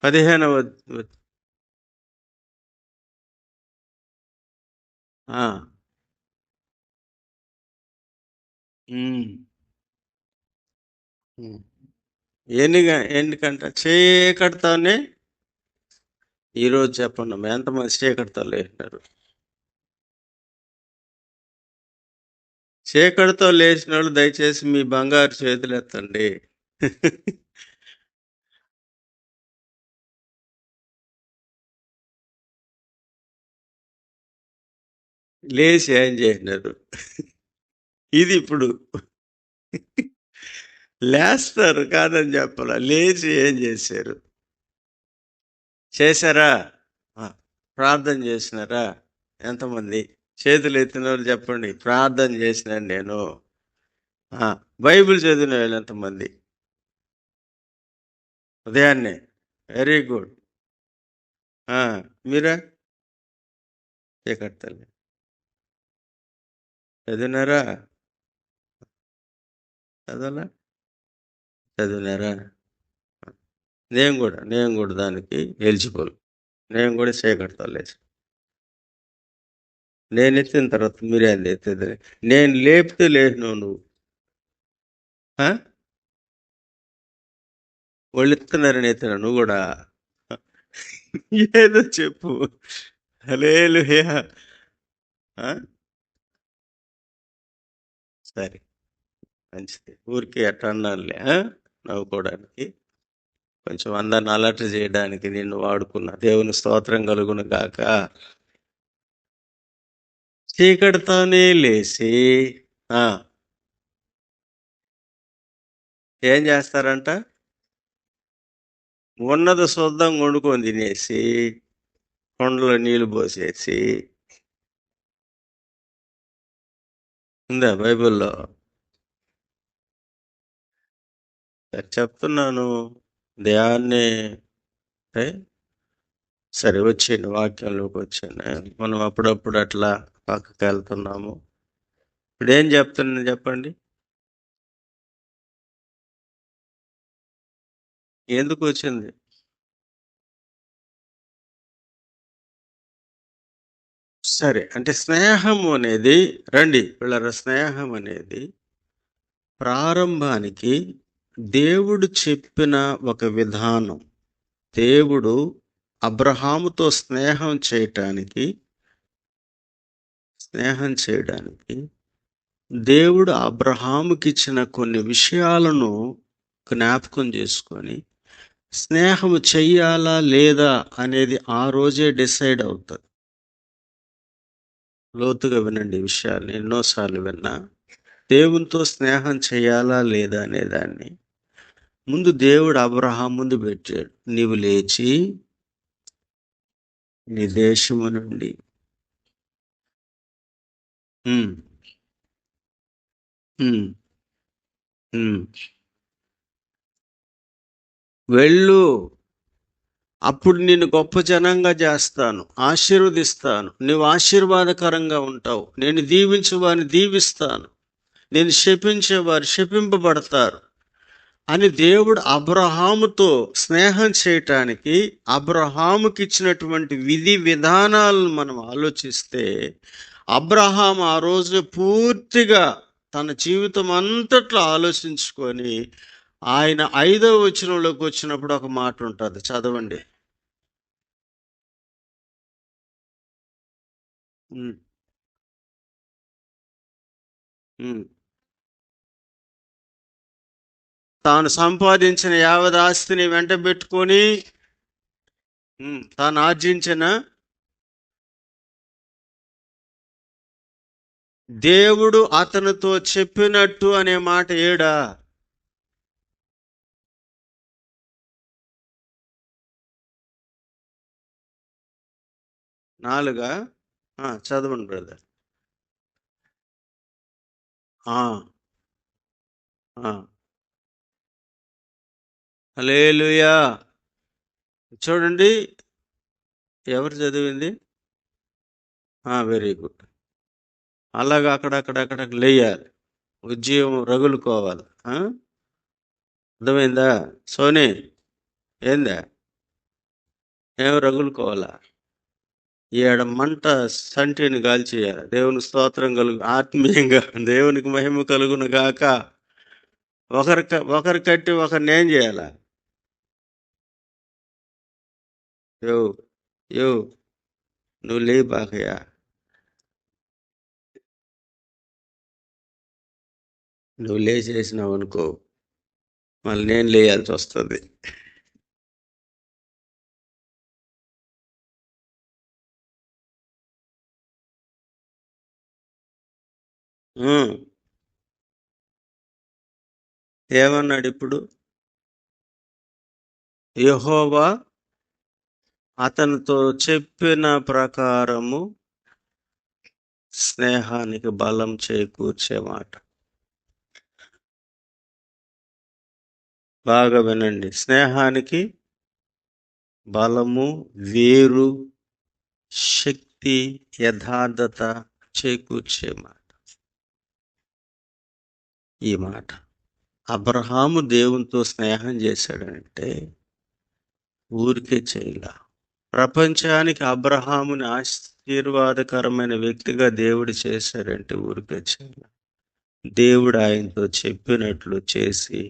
15వ ఆ! హ్మ్. హ్మ్. ఎందుకంట చీకటితోనే ఈరోజు చెప్పండమ్మా ఎంతమంది చీకటితో లేచినారు? చీకటితో లేచినోళ్ళు దయచేసి మీ బంగారు చేతులెత్తండి. లేచి ఏం చేసినారు? ఇది ఇప్పుడు లేస్తారు కాదని చెప్పలా. లేచి ఏం చేశారు? చేశారా? ఆ! ప్రార్థన చేసినారా? ఎంతమంది? చేతులు ఎత్తినోళ్ళు చెప్పండి. ప్రార్థన చేసినాను నేను. ఆ! బైబిల్ చదివిన వాళ్ళు ఎంతమంది? ఉదయాన్నే. Very good. ఆ! మీరా? చీకటి తల్లి. చదివినారా? చదవలా? చదివినారా? నేను కూడా దానికి ఎలిజిబుల్. నేను కూడా చీకటితో లేచా. నేను ఎత్తిన తర్వాత మీరేంది ఎత్తేది? నేను లేపితే లేచినావు నువ్వు. ఆ? వాళ్ళు ఎత్తున్నారని ఎత్తినా నువ్వు కూడా. ఏదో చెప్పు. హల్లెలూయా. ఆ? సరే, మంచిది. ఊరికే ఎట్లా అన్నానులే నవ్వుకోవడానికి. కొంచెం అందరిని అలర్ట్ చేయడానికి నిన్ను వాడుకున్నా. దేవుని స్తోత్రం కలుగును గాక. చీకటితోనే లేచి ఆ, ఏం చేస్తారంట? ఉన్నది శుద్ధంగా వండుకొని తినేసి కొండలో నీళ్లు పోసేసి. ఉందా బైబిల్లో? చెప్తున్నాను. దేహాన్ని అంటే సరే వచ్చేయండి, వాక్యంలోకి వచ్చాను. మనం అప్పుడప్పుడు అట్లా పక్కకి వెళ్తున్నాము. ఇప్పుడు ఏం చెప్తున్నాను చెప్పండి. ఎందుకు వచ్చింది? సరే, అంటే స్నేహం అనేది, రండి పిల్లల, స్నేహం అనేది ప్రారంభానికి దేవుడు చెప్పిన ఒక విధానం. దేవుడు అబ్రహాముతో స్నేహం చేయడానికి దేవుడు అబ్రహాముకిచ్చిన కొన్ని విషయాలను జ్ఞాపకం చేసుకొని స్నేహం చెయ్యాలా లేదా అనేది ఆ రోజే డిసైడ్ అవుతుంది. లోతుగా వినండి ఈ విషయాన్ని. ఎన్నోసార్లు విన్నా. దేవునితో స్నేహం చేయాలా లేదా అనే దాన్ని ముందు దేవుడు అబ్రహాం ముందు పెట్టాడు. నీవు లేచి నీ దేశము నుండి ఉమ్, ఉమ్, ఉమ్, వెళ్ళు, అప్పుడు నిన్ను గొప్ప జనంగా చేస్తాను, ఆశీర్వదిస్తాను, నువ్వు ఆశీర్వాదకరంగా ఉంటావు, నేను దీవించేవారిని దీవిస్తాను, నేను శపించేవారు శపింపబడతారు అని దేవుడు అబ్రహాముతో స్నేహం చేయటానికి అబ్రహాముకి ఇచ్చినటువంటి విధి విధానాలను మనం ఆలోచిస్తే, అబ్రహాం ఆ రోజు పూర్తిగా తన జీవితం అంతట్లో ఆలోచించుకొని ఆయన 5వ వచనంలోకి వచ్చినప్పుడు ఒక మాట ఉంటుంది, చదవండి. ఉమ్, ఉమ్. తాను సంపాదించిన యావదాస్తిని వెంట పెట్టుకొని తాను ఆర్జించిన దేవుడు అతనితో చెప్పినట్టు అనే మాట ఏడా? 4. చదవండి బ్రదర్. ఆ, ఆ. హల్లెలూయా. చూడండి, ఎవరు చదివింది? Very good. అలాగా అక్కడక్కడక్కడ లేయాలి, ఉద్యోగం రగులుకోవాలి. అర్థమైందా సోని? ఏందా? ఏం రగులుకోవాలా? మంట సంటిని గాల్చేయాలి. దేవుని స్తోత్రం ఆత్మీయంగా దేవునికి మహిమ కలుగును గాక. ఒకరి కట్టి ఒకరిని ఏం చేయాలా? యో యో నువ్వు లే బాకయ్యా. నువ్వు లేచేసినావు అనుకో, మళ్ళీ నేను లేయాల్సి వస్తుంది. ఏమన్నాడు ఇప్పుడు? యెహోవా అతనితో చెప్పిన ప్రకారము స్నేహానికి బలం చేకూర్చే మాట. బాగా వినండి. స్నేహానికి బలము, వేరు, శక్తి, యథార్థత చేకూర్చే మాట ఈ మాట. అబ్రహాము దేవునితో స్నేహం చేశాడంటే ఊరికే చేయలా. ప్రపంచానికి అబ్రహాముని ఆశీర్వాదకరమైన వ్యక్తిగా దేవుడు చేశాడంటే ఊరికే చేయలా. దేవుడు ఆయనతో చెప్పినట్లు చేసి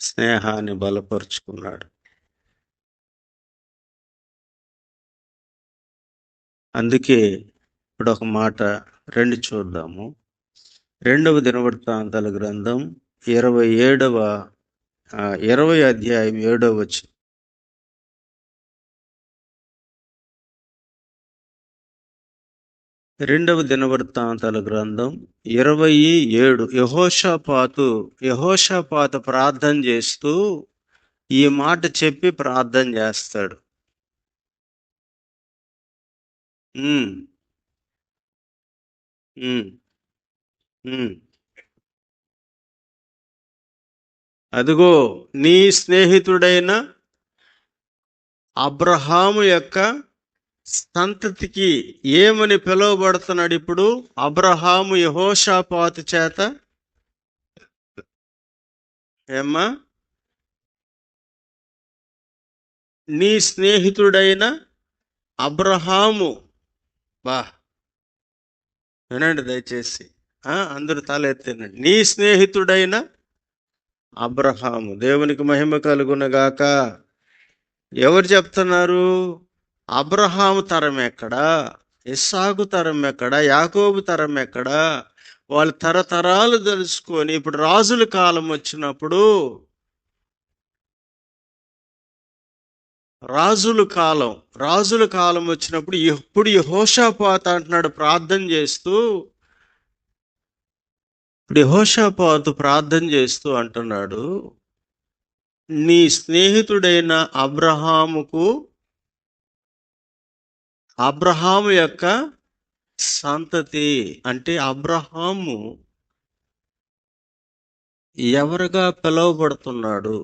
స్నేహాన్ని బలపరుచుకున్నాడు. అందుకే ఇప్పుడు ఒక మాట రెండు చూద్దాము. 2వ దినవృత్తాంతాల గ్రంథం 20 అధ్యాయం 7వ వచనం. 2వ దినవృత్తాంతాల గ్రంథం 27. యెహోషాపాతు ప్రార్థన చేస్తూ ఈ మాట చెప్పి ప్రార్థన చేస్తాడు. అదిగో నీ స్నేహితుడైన అబ్రహాము యొక్క సంతతికి ఏమని పిలువబడుతున్నాడు ఇప్పుడు? అబ్రహాము యెహోషాపాతు చేత ఏమ్మా? నీ స్నేహితుడైన అబ్రహాము. బా వినండి దయచేసి, అందరూ తల ఎత్తినండి. నీ స్నేహితుడైన అబ్రహాము. దేవునికి మహిమ కలుగునగాక. ఎవరు చెప్తున్నారు? అబ్రహాము తరం ఎక్కడా? ఇస్సాకు తరం ఎక్కడా? యాకోబు తరం ఎక్కడా? వాళ్ళు తరతరాలు తెలుసుకొని ఇప్పుడు రాజుల కాలం వచ్చినప్పుడు, రాజుల కాలం వచ్చినప్పుడు ఎప్పుడు యెహోషాపాతు అంటున్నాడు ప్రార్థన చేస్తూ. ఇప్పుడు యెహోషాపాతు ప్రార్థన చేస్తూ అంటున్నాడు, నీ స్నేహితుడైన అబ్రహాము యొక్క సంతతి. అంటే అబ్రహాము ఎవరుగా పిలువబడుతున్నాడు?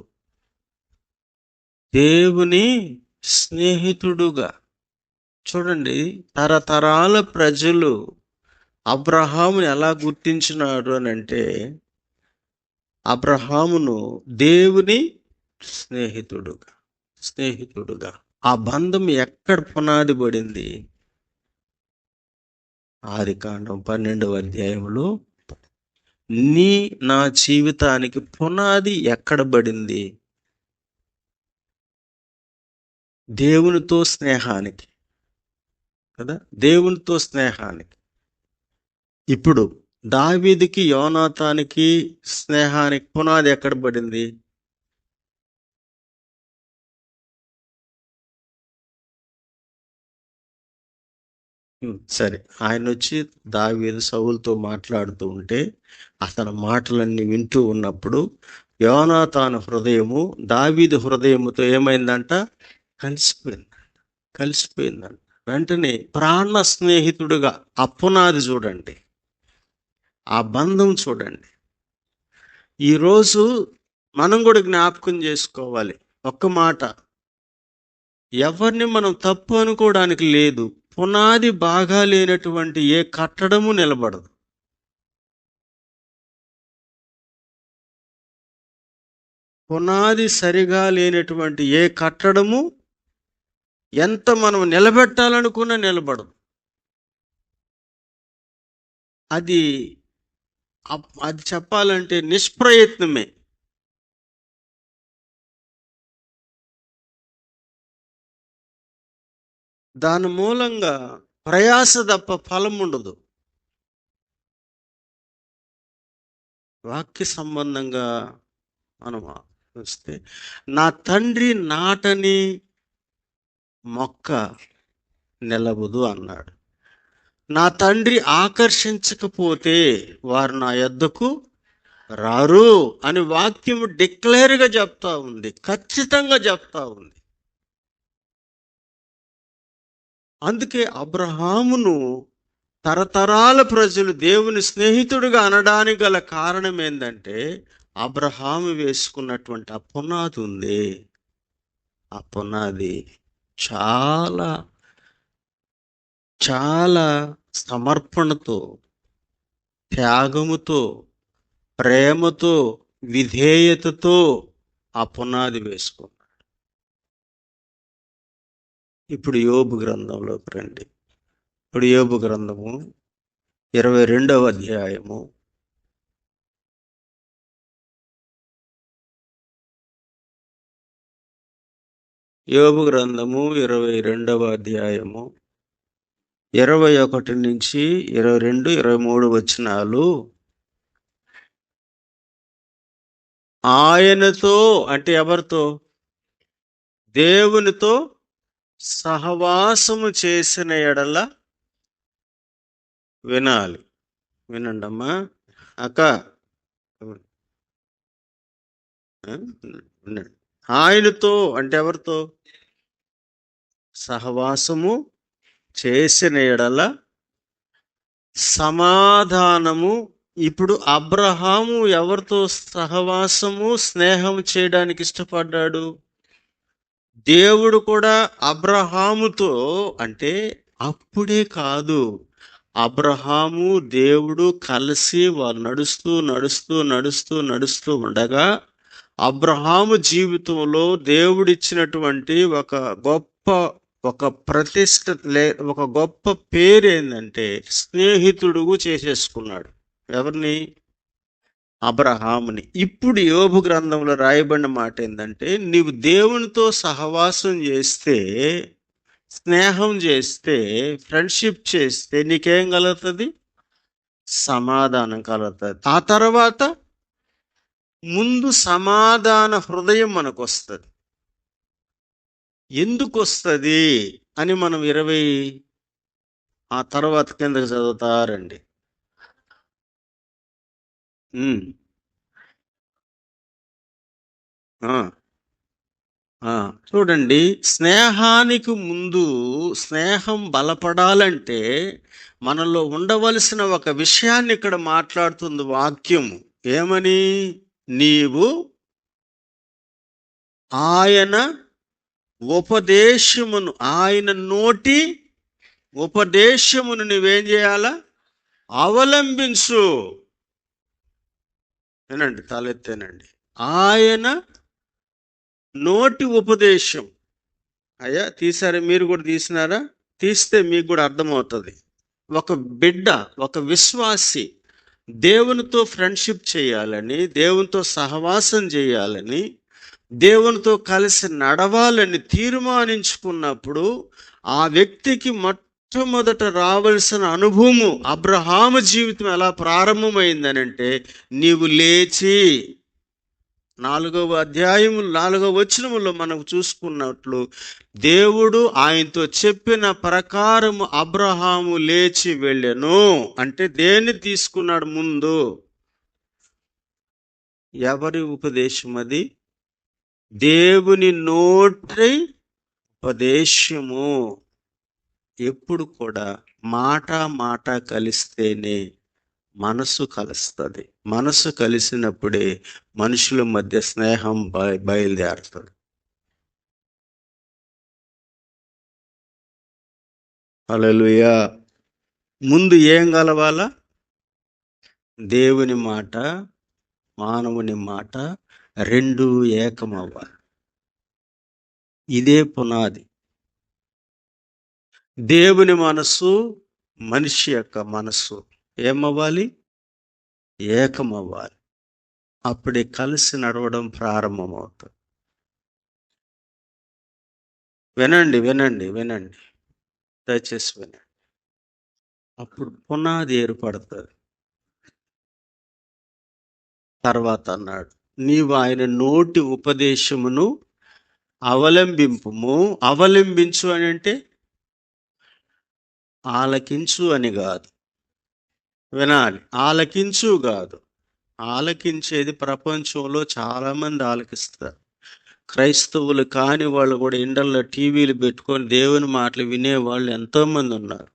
దేవుని స్నేహితుడుగా. చూడండి, తరతరాల ప్రజలు అబ్రహాముని ఎలా గుర్తించినాడు అని అంటే, అబ్రహామును దేవుని స్నేహితుడుగా. ఆ బంధం ఎక్కడ పునాది పడింది? ఆదికాండం 12వ అధ్యాయంలో నా జీవితానికి పునాది ఎక్కడ పడింది? దేవునితో స్నేహానికి కదా, దేవునితో స్నేహానికి. ఇప్పుడు దావీదుకి యోనాతానికి స్నేహానికి పునాది ఎక్కడ పడింది? సరే, ఆయన వచ్చి దావీదు సౌలుతో మాట్లాడుతూ ఉంటే అతని మాటలన్నీ వింటూ ఉన్నప్పుడు యోనాతాను హృదయము దావీదు హృదయముతో ఏమైందంట? కలిసిపోయిందంట. వెంటనే ప్రాణ స్నేహితుడుగా ఆ పునాది చూడండి, ఆ బంధం చూడండి. ఈరోజు మనం కూడా జ్ఞాపకం చేసుకోవాలి ఒక్క మాట. ఎవరిని మనం తప్పు అనుకోవడానికి లేదు. పునాది బాగా లేనటువంటి ఏ కట్టడము నిలబడదు. పునాది సరిగా లేనటువంటి ఏ కట్టడము ఎంత మనం నిలబెట్టాలనుకున్నా నిలబడదు. అది అది చెప్పాలంటే నిష్ప్రయత్నమే. దాని మూలంగా ప్రయాస తప్ప ఫలం ఉండదు. వాక్య సంబంధంగా మనం చూస్తే, నా తండ్రి నాటని మొక్క నిలవదు అన్నాడు. నా తండ్రి ఆకర్షించకపోతే వారు నా యొద్దకు రారు అని వాక్యం డిక్లేర్గా చెప్తా ఉంది, ఖచ్చితంగా చెప్తా ఉంది. అందుకే అబ్రహామును తరతరాల ప్రజలు దేవుని స్నేహితుడిగా అనడానికి గల కారణం ఏంటంటే, అబ్రహాము వేసుకున్నటువంటి ఆ పునాది ఉంది. ఆ పునాది చాలా చాలా సమర్పణతో, త్యాగముతో, ప్రేమతో, విధేయతతో ఆ పునాది వేసుకున్నాడు. ఇప్పుడు యోబు గ్రంథంలోకి రండి. ఇప్పుడు యోబు గ్రంథము 22వ అధ్యాయము 22వ అధ్యాయము 21 నుంచి 22, 23 వచనాలు. ఆయనతో అంటే ఎవరితో? దేవునితో సహవాసము చేసిన ఎడల వినాలి. వినండి అమ్మా. అక్క వినండి. ఆయనతో అంటే ఎవరితో? సహవాసము చేసిన ఎడల సమాధానము. ఇప్పుడు అబ్రహాము ఎవరితో సహవాసము, స్నేహం చేయడానికి ఇష్టపడ్డాడు? దేవుడు కూడా అబ్రహాముతో. అంటే అప్పుడే కాదు, అబ్రహాము దేవుడు కలిసి వారు నడుస్తూ నడుస్తూ నడుస్తూ నడుస్తూ ఉండగా, అబ్రహాము జీవితంలో దేవుడిచ్చినటువంటి ఒక ప్రతిష్ట ఒక గొప్ప పేరు ఏంటంటే, స్నేహితుడుగు చేసేసుకున్నాడు. ఎవరిని? అబ్రహాముని. ఇప్పుడు యోబు గ్రంథంలో రాయబడిన మాట ఏంటంటే, నీవు దేవునితో సహవాసం చేస్తే, స్నేహం చేస్తే, ఫ్రెండ్షిప్ చేస్తే నీకేం కలుగుతుంది? సమాధానం కలుగుతుంది. ఆ తర్వాత ముందు సమాధాన హృదయం మనకు వస్తుంది. ఎందుకు వస్తుంది అని మనం 20 ఆ తర్వాత కిందకి చదువుతారండి. చూడండి, స్నేహానికి ముందు స్నేహం బలపడాలంటే మనలో ఉండవలసిన ఒక విషయాన్ని ఇక్కడ మాట్లాడుతుంది వాక్యము. ఏమని? నీవు ఆయన ఉపదేశమును, ఆయన నోటి ఉపదేశమును నువ్వేం చేయాలా? అవలంబించు. వినండి, తలెత్తేనండి. ఆయన నోటి ఉపదేశం. అయ్యా తీసారా? మీరు కూడా తీసినారా? తీస్తే మీకు కూడా అర్థమవుతుంది. ఒక బిడ్డ, ఒక విశ్వాసి దేవునితో ఫ్రెండ్షిప్ చేయాలని, దేవునితో సహవాసం చేయాలని, దేవునితో కలిసి నడవాలని తీర్మానించుకున్నప్పుడు ఆ వ్యక్తికి మొట్టమొదట రావాల్సిన అనుభవం, అబ్రహాము జీవితం ఎలా ప్రారంభమైందనంటే, నీవు లేచి 4వ అధ్యాయం 4వ వచనములో మనకు చూసుకున్నట్లు, దేవుడు ఆయనతో చెప్పిన ప్రకారము అబ్రహాము లేచి వెళ్ళెను. అంటే దేన్ని తీసుకున్నాడు ముందు? ఎవరి ఉపదేశం అది? దేవుని నోటి ఉపదేశము. ఎప్పుడు కూడా మాట కలిస్తేనే మనసు కలుస్తుంది. మనసు కలిసినప్పుడే మనుషుల మధ్య స్నేహం బయలుదేరుతుంది. హల్లెలూయా. ముందు ఏం కలవాలా? దేవుని మాట, మానవుని మాట, రెండు ఏకమవ్వాలి. ఇదే పునాది. దేవుని మనస్సు, మనిషి యొక్క మనస్సు ఏమవ్వాలి? ఏకమవ్వాలి. అప్పుడే కలిసి నడవడం ప్రారంభమవుతుంది. వినండి, వినండి, వినండి, దయచేసి వినండి. అప్పుడు పునాది ఏర్పడుతుంది. తర్వాత అన్నాడు, నీవు ఆయన నోటి ఉపదేశమును అవలంబింపుము. అవలంబించు అని అంటే ఆలకించు అని కాదు, వినాలి. ఆలకించు కాదు. ఆలకించేది ప్రపంచంలో చాలామంది ఆలకిస్తారు. క్రైస్తవులు కాని వాళ్ళు కూడా ఇండల్లో టీవీలు పెట్టుకొని దేవుని మాటలు వినేవాళ్ళు ఎంతోమంది ఉన్నారు.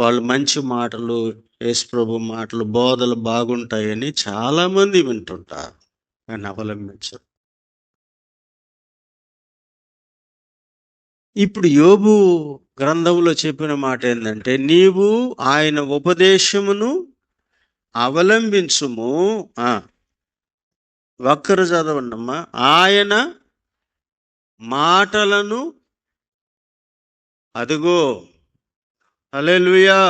వాళ్ళు మంచి మాటలు, యేసుప్రభు మాటలు, బోధలు బాగుంటాయని చాలామంది వింటుంటారు, కానీ అవలంబించరు. ఇప్పుడు యోబు గ్రంథంలో చెప్పిన మాట ఏంటంటే, నీవు ఆయన ఉపదేశమును అవలంబించుము. ఒక్కరు చదవండమ్మా. ఆయన మాటలను, అదిగో, హల్లెలూయా.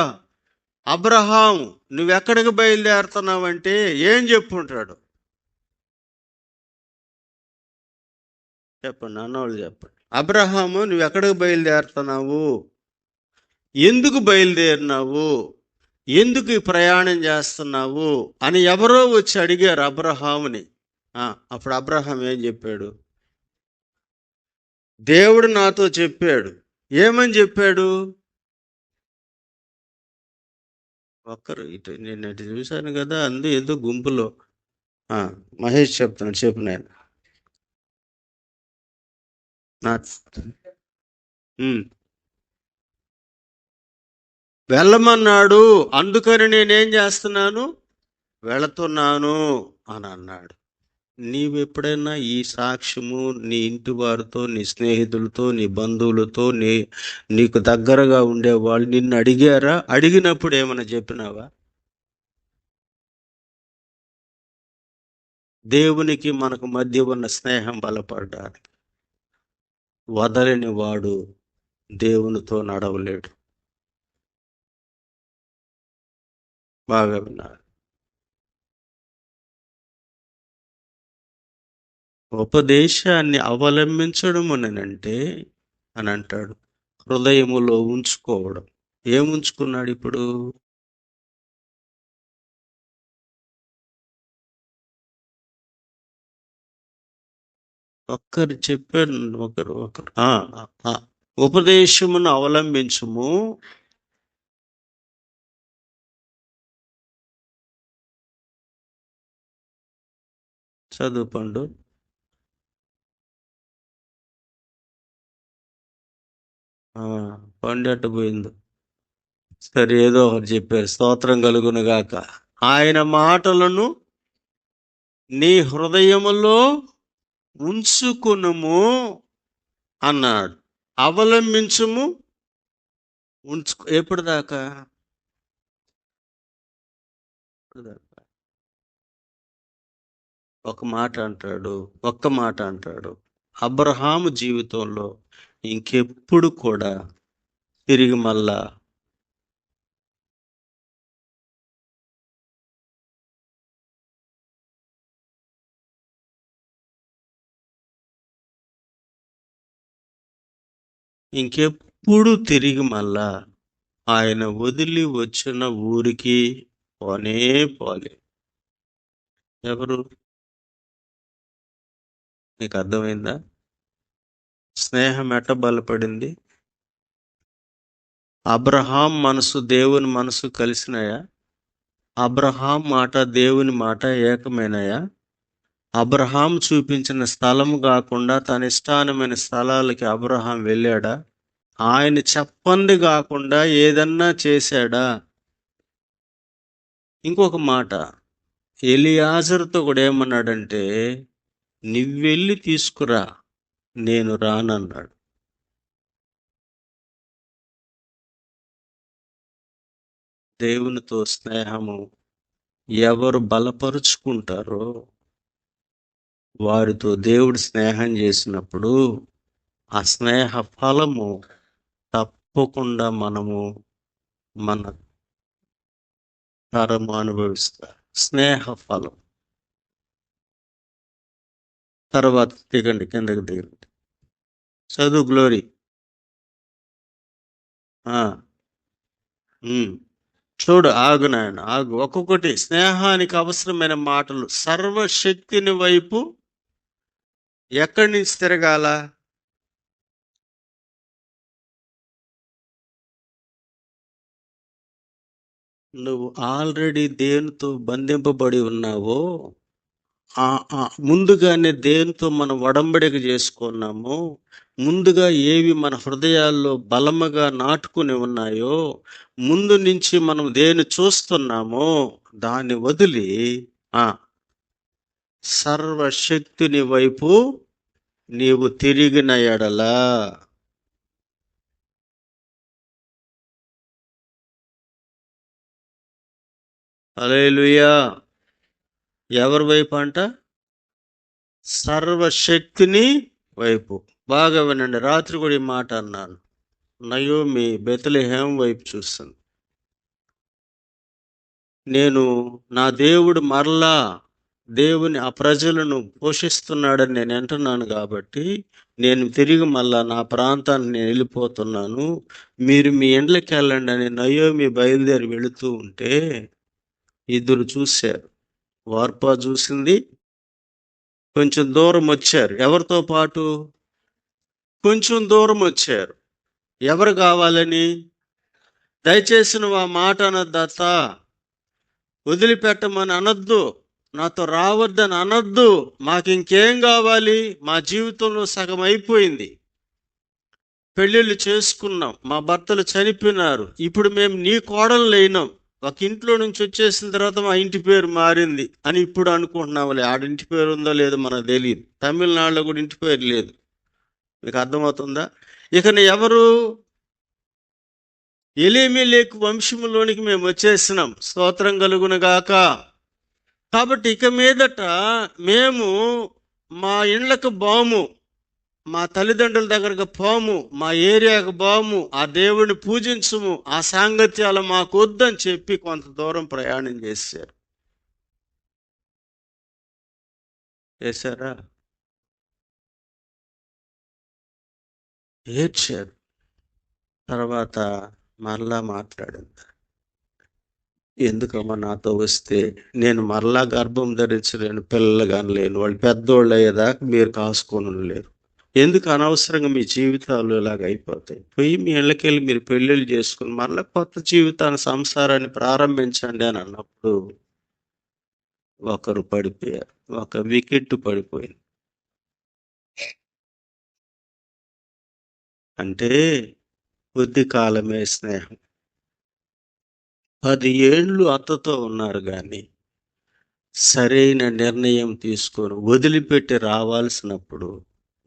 అబ్రహాం, నువ్వెక్కడికి బయలుదేరుతున్నావంటే ఏం చెప్పుంటాడు? చెప్పండి, అన్నవాళ్ళు చెప్పండి. అబ్రహాము, నువ్వెక్కడికి బయలుదేరుతున్నావు? ఎందుకు బయలుదేరినావు? ఎందుకు ఈ ప్రయాణం చేస్తున్నావు అని ఎవరో వచ్చి అడిగారు అబ్రహాముని. అప్పుడు అబ్రహాం ఏం చెప్పాడు? దేవుడు నాతో చెప్పాడు. ఏమని చెప్పాడు? ఒక్కరు ఇటు, నేను ఇటు చూశాను కదా, ఏదో గుంపులో. మహేష్ చెప్తున్నాడు, చెప్పు నేను. వెళ్ళమన్నాడు, అందుకని నేనేం చేస్తున్నాను? వెళుతున్నాను అని అన్నాడు. నీవెప్పుడైనా ఈ సాక్ష్యము నీ ఇంటి వారితో, నీ స్నేహితులతో, నీ బంధువులతో, నీకు దగ్గరగా ఉండేవాళ్ళు నిన్ను అడిగారా? అడిగినప్పుడు ఏమైనా చెప్పినావా? దేవునికి మనకు మధ్య ఉన్న స్నేహం బలపడడానికి వదలని వాడు దేవునితో నడవలేడు. బాగా విన్నారు. ఉపదేశాన్ని అవలంబించడం అని అంటాడు, హృదయములో ఉంచుకోవడం. ఏముంచుకున్నాడు ఇప్పుడు? ఒక్కరు చెప్పారు, ఒకరు ఉపదేశమును అవలంబించుము. చదువు పండు. పండు అట్టు పోయింది. సరే, ఏదో ఒకటి చెప్పారు. స్తోత్రం కలుగును గాక. ఆయన మాటలను నీ హృదయములో ఉంచుకునుము అన్నాడు. అవలంబించుము, ఎప్పుడు దాకా? ఒక్క మాట అంటాడు. అబ్రహాము జీవితంలో ఇంకెప్పుడు కూడా తిరిగి మళ్ళా ఆయన వదిలి వచ్చిన ఊరికి పోలే. ఎవరు? నీకు అర్థమైందా? స్నేహం ఎట్ట బలపడింది? అబ్రహాం మనసు, దేవుని మనసు కలిసినాయా? అబ్రహాం మాట, దేవుని మాట ఏకమైనాయా? అబ్రహాం చూపించిన స్థలం కాకుండా తన ఇష్టానమైన స్థలాలకి అబ్రహాం వెళ్ళాడా? ఆయన చెప్పంది కాకుండా ఏదన్నా చేశాడా? ఇంకొక మాట, ఎలియాజరుతో కూడా ఏమన్నాడంటే, నువ్వెళ్ళి తీసుకురా, నేను రానన్నాడు. దేవునితో స్నేహము ఎవరు బలపరుచుకుంటారో వారితో దేవుడు స్నేహం చేసినప్పుడు ఆ స్నేహ ఫలము తప్పకుండా మన తరము అనుభవిస్తారు. స్నేహ ఫలం. తర్వాత దిగండి, కిందకి దిగండి. చదువు గ్లోరీ. చూడు, ఆగు నాయన, ఆగు. ఒక్కొక్కటి స్నేహానికి అవసరమైన మాటలు. సర్వశక్తిని వైపు ఎక్కడి నుంచి తిరగాల? నువ్వు ఆల్రెడీ దేనితో బంధింపబడి ఉన్నావో ముందుగానే దేనితో మనం ఒడంబడిక చేసుకున్నామో, ముందుగా ఏవి మన హృదయాల్లో బలముగా నాటుకుని ఉన్నాయో, ముందు నుంచి మనం దేని చూస్తున్నామో దాన్ని వదిలి సర్వశక్తిని వైపు నీవు తిరిగిన ఎడలా. హల్లెలూయా. ఎవరి వైపు అంట? సర్వశక్తిని వైపు. బాగా వినండి, రాత్రి కూడా ఈ మాట అన్నాను. నయోమి బెత్లెహేం వైపు చూస్తుంది. నేను నా దేవుడు మరలా దేవుని ఆ ప్రజలను పోషిస్తున్నాడని నేను అంటున్నాను కాబట్టి నేను తిరిగి మళ్ళా నా ప్రాంతాన్ని నేను వెళ్ళిపోతున్నాను, మీరు మీ ఇండ్లకి వెళ్ళండి అని నయోమి బయలుదేరి వెళుతూ ఉంటే ఇద్దరు చూశారు. వార్పా చూసింది. కొంచెం దూరం వచ్చారు. ఎవరితో పాటు? కొంచెం దూరం వచ్చారు. ఎవరు కావాలని? దయచేసి నువ్వు ఆ మాట అనొద్దత్త, వదిలిపెట్టమని అనొద్దు, నాతో రావద్దని అనొద్దు. మాకు ఇంకేం కావాలి? మా జీవితంలో సగం అయిపోయింది. పెళ్ళిళ్ళు చేసుకున్నాం, మా భర్తలు చనిపోయినారు, ఇప్పుడు మేము నీ కోడలు లేనాం. ఒక ఇంట్లో నుంచి వచ్చేసిన తర్వాత మా ఇంటి పేరు మారింది అని ఇప్పుడు అనుకుంటున్నాంలే. ఆడింటి పేరు ఉందో లేదో మనకు తెలియదు. తమిళనాడులో కూడా ఇంటి పేరు లేదు. మీకు అర్థమవుతుందా? ఇక ఎవరు? ఎలీమెలెకు వంశములోనికి మేము వచ్చేసినాం. స్తోత్రం కలుగునుగాక. కాబట్టి ఇక మీదట మేము మా ఇండ్లకు బాము, మా తల్లిదండ్రుల దగ్గరకు పోము, మా ఏరియాకు బాము, ఆ దేవుడిని పూజించము, ఆ సాంగత్యాలు మాకు వద్దని చెప్పి కొంత దూరం ప్రయాణం చేశారా? ఏడ్చారు. తర్వాత మరలా మాట్లాడింది. ఎందుకమ్మా నాతో వస్తే నేను మరలా గర్భం ధరించలేను, పిల్లలు కానలేను, వాళ్ళు పెద్దోళ్ళు అయ్యేదాకా మీరు కాసుకొని లేరు. ఎందుకు అనవసరంగా మీ జీవితాలు ఇలాగ అయిపోతాయి? పోయి మీ ఇళ్ళకెళ్ళి మీరు పెళ్ళిళ్ళు చేసుకుని మరలా కొత్త జీవితాన్ని, సంసారాన్ని ప్రారంభించండి అని అన్నప్పుడు ఒకరు పడిపోయారు. ఒక వికెట్ పడిపోయింది. అంటే కొద్ది కాలమే స్నేహం. 10 ఏళ్ళు అత్తతో ఉన్నారు కానీ సరైన నిర్ణయం తీసుకొని వదిలిపెట్టి రావాల్సినప్పుడు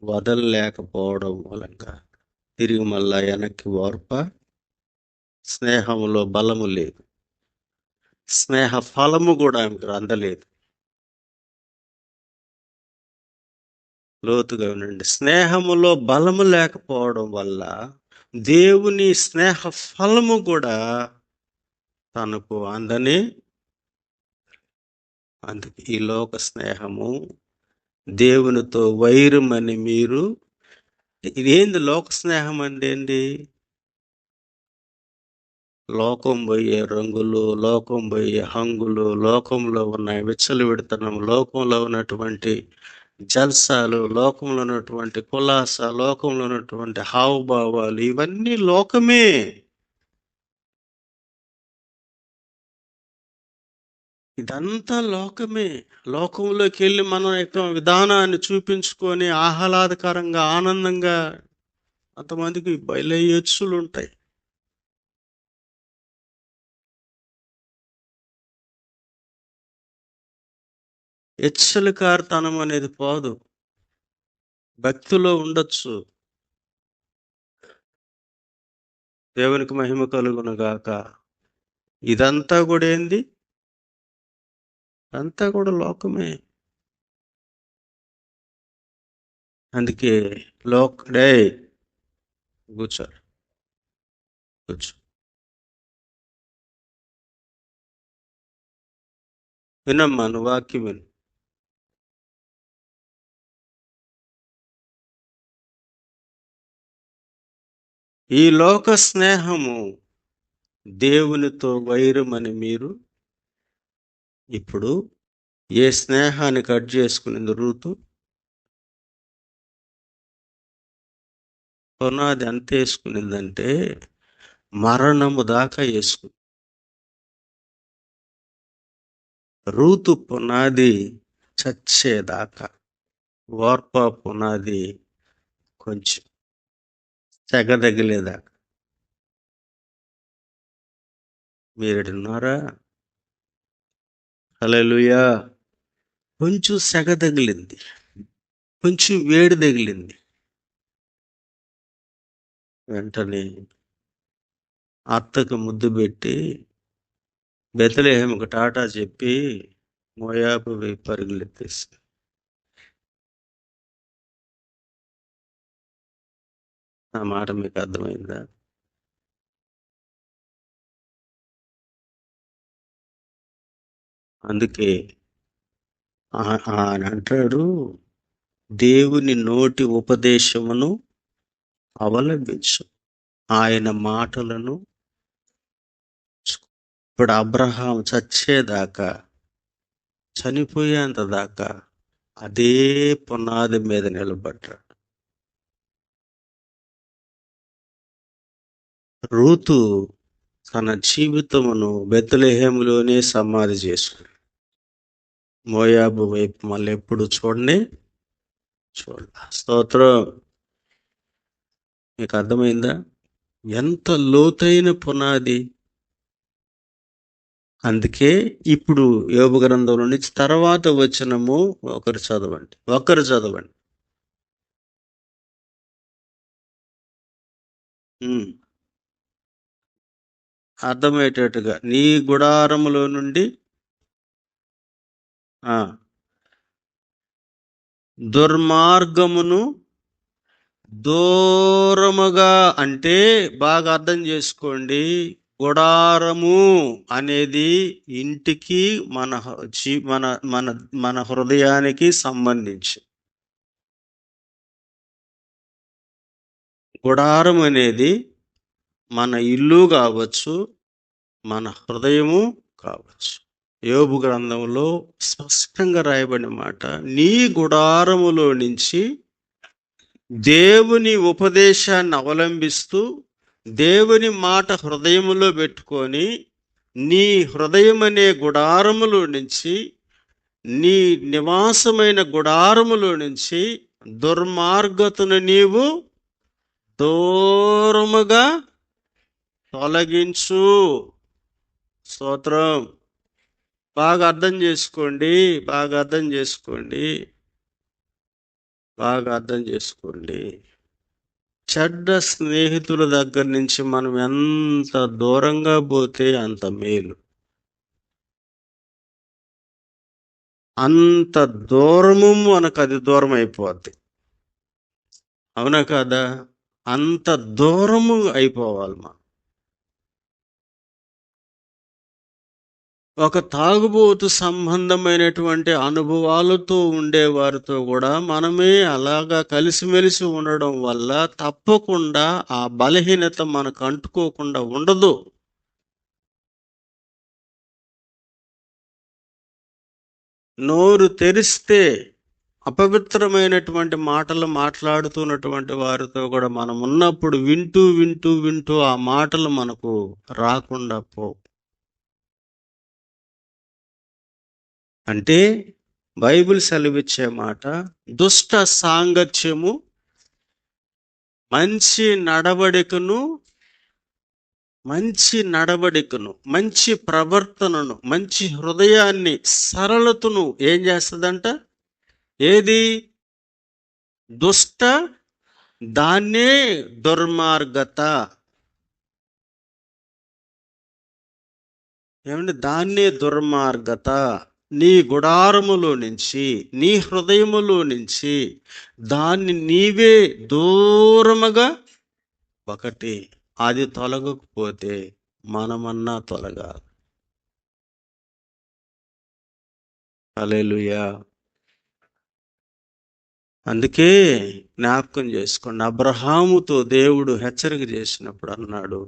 వదలలేకపోవడం మూలంగా తిరిగి మళ్ళా వెనక్కి ఓర్ప. స్నేహంలో బలము లేదు, స్నేహ ఫలము కూడా ఆమెకు అందలేదు. లోతుగా ఉండండి. స్నేహములో బలము లేకపోవడం వల్ల దేవుని స్నేహ ఫలము కూడా తనకు అందని. అందుకే ఈ లోక స్నేహము దేవునితో వైరమని మీరు. ఇదేంది లోక స్నేహం అంటే? ఏంటి? లోకం పోయే రంగులు, లోకం పోయే హంగులు, లోకంలో ఉన్న విచ్చలవిడతనం, లోకంలో ఉన్నటువంటి జల్సాలు, లోకంలో ఉన్నటువంటి కులాస, లోకంలో ఉన్నటువంటి హావభావాలు, ఇవన్నీ లోకమే. ఇదంతా లోకమే. లోకంలోకి వెళ్ళి మనం యొక్క విధానాన్ని చూపించుకొని ఆహ్లాదకరంగా, ఆనందంగా అంతమందికి బయలుచ్చులు ఉంటాయి. హెచ్చలికారితనం అనేది పోదు. భక్తిలో ఉండొచ్చు. దేవునికి మహిమ కలుగునుగాక. ఇదంతా కూడా ఏంది? అంతా కూడా లోకమే. అందుకే కూర్చోరు, కూర్చో. వినమ్మా, నువ్వు వాక్యం విను. ఈ లోక స్నేహము దేవునితో వైరమని మీరు ఇప్పుడు ఏ స్నేహాన్ని కట్ చేసుకునేది రూతు? పునాది ఎంత వేసుకునిందంటే మరణము దాకా వేసుకుంది. రూతు పునాది చచ్చేదాకా, ఓర్ప పునాది కొంచెం తెగదగిలేదాకా. మీరున్నారా? హల్లెలూయా. కొంచెం సెగ తగిలింది, కొంచెం వేడి తగిలింది, వెంటనే అత్తకు ముద్దు పెట్టి బెత్లెహేముకు టాటా చెప్పి మోయాబు వైపు పరుగులు ఎత్తేసి. నా మాట మీకు అర్థమైందా? అందుకే ఆయన అంటాడు, దేవుని నోటి ఉపదేశమును అవలంబించు, ఆయన మాటలను. ఇప్పుడు అబ్రహాం చచ్చేదాకా, చనిపోయేంత దాకా అదే పునాది మీద నిలబడ్డాడు. రూతు తన జీవితమును బెత్లెహేములోనే సమాధి చేసుకుంది. మోయాబు వైపు మళ్ళీ ఎప్పుడు చూడలే. స్తోత్రం. మీకు అర్థమైందా? ఎంత లోతైన పునాది. అందుకే ఇప్పుడు యోబు గ్రంథంలో నుంచి తర్వాత వచనము ఒకరు చదవండి. అర్థమయ్యేటట్టుగా. నీ గుడారములో నుండి దుర్మార్గమును దూరముగా, అంటే బాగా అర్థం చేసుకోండి. గుడారము అనేది ఇంటికి మన మన మన మన హృదయానికి సంబంధించి. గుడారం అనేది మన ఇల్లు కావచ్చు, మన హృదయము కావచ్చు. యోబు గ్రంథంలో స్పష్టంగా రాయబడిన మాట, నీ గుడారములో నుంచి దేవుని ఉపదేశాన్ని అవలంబిస్తూ దేవుని మాట హృదయములో పెట్టుకొని, నీ హృదయం అనే గుడారములో నుంచి, నీ నివాసమైన గుడారములో నుంచి దుర్మార్గతను నీవు దూరముగా తొలగించు. స్తోత్రం. బాగా అర్థం చేసుకోండి. చెడ్డ స్నేహితుల దగ్గర నుంచి మనం ఎంత దూరంగా పోతే అంత మేలు. అంత దూరము మనకు అది దూరం అయిపోద్ది. అవునా కాదా? అంత దూరము అయిపోవాలి మనం. ఒక తాగుబోతు సంబంధమైనటువంటి అనుభవాలతో ఉండేవారితో కూడా మనమే అలాగా కలిసిమెలిసి ఉండడం వల్ల తప్పకుండా ఆ బలహీనత మనకు అంటుకోకుండా ఉండదు. నోరు తెరిస్తే అపవిత్రమైనటువంటి మాటలు మాట్లాడుతున్నటువంటి వారితో కూడా మనం ఉన్నప్పుడు వింటూ ఆ మాటలు మనకు రాకుండా అంటే బైబిల్ సెలవిచ్చే మాట, దుష్ట సాంగత్యము మంచి నడవడికను, మంచి ప్రవర్తనను, మంచి హృదయాన్ని, సరళతను ఏం చేస్తుందంట? ఏది? దాన్నే దుర్మార్గత. ఏమండి? దాన్నే దుర్మార్గత. నీ గుడారములో నుంచి, నీ హృదయములో నుంచి దాన్ని నీవే దూరముగా ఒకటి అది తొలగకపోతే మనమన్నా తొలగాలి. హల్లెలూయా. అందుకే జ్ఞాపకం చేసుకోండి, అబ్రహాముతో దేవుడు హెచ్చరిక చేసినప్పుడు అన్నాడు,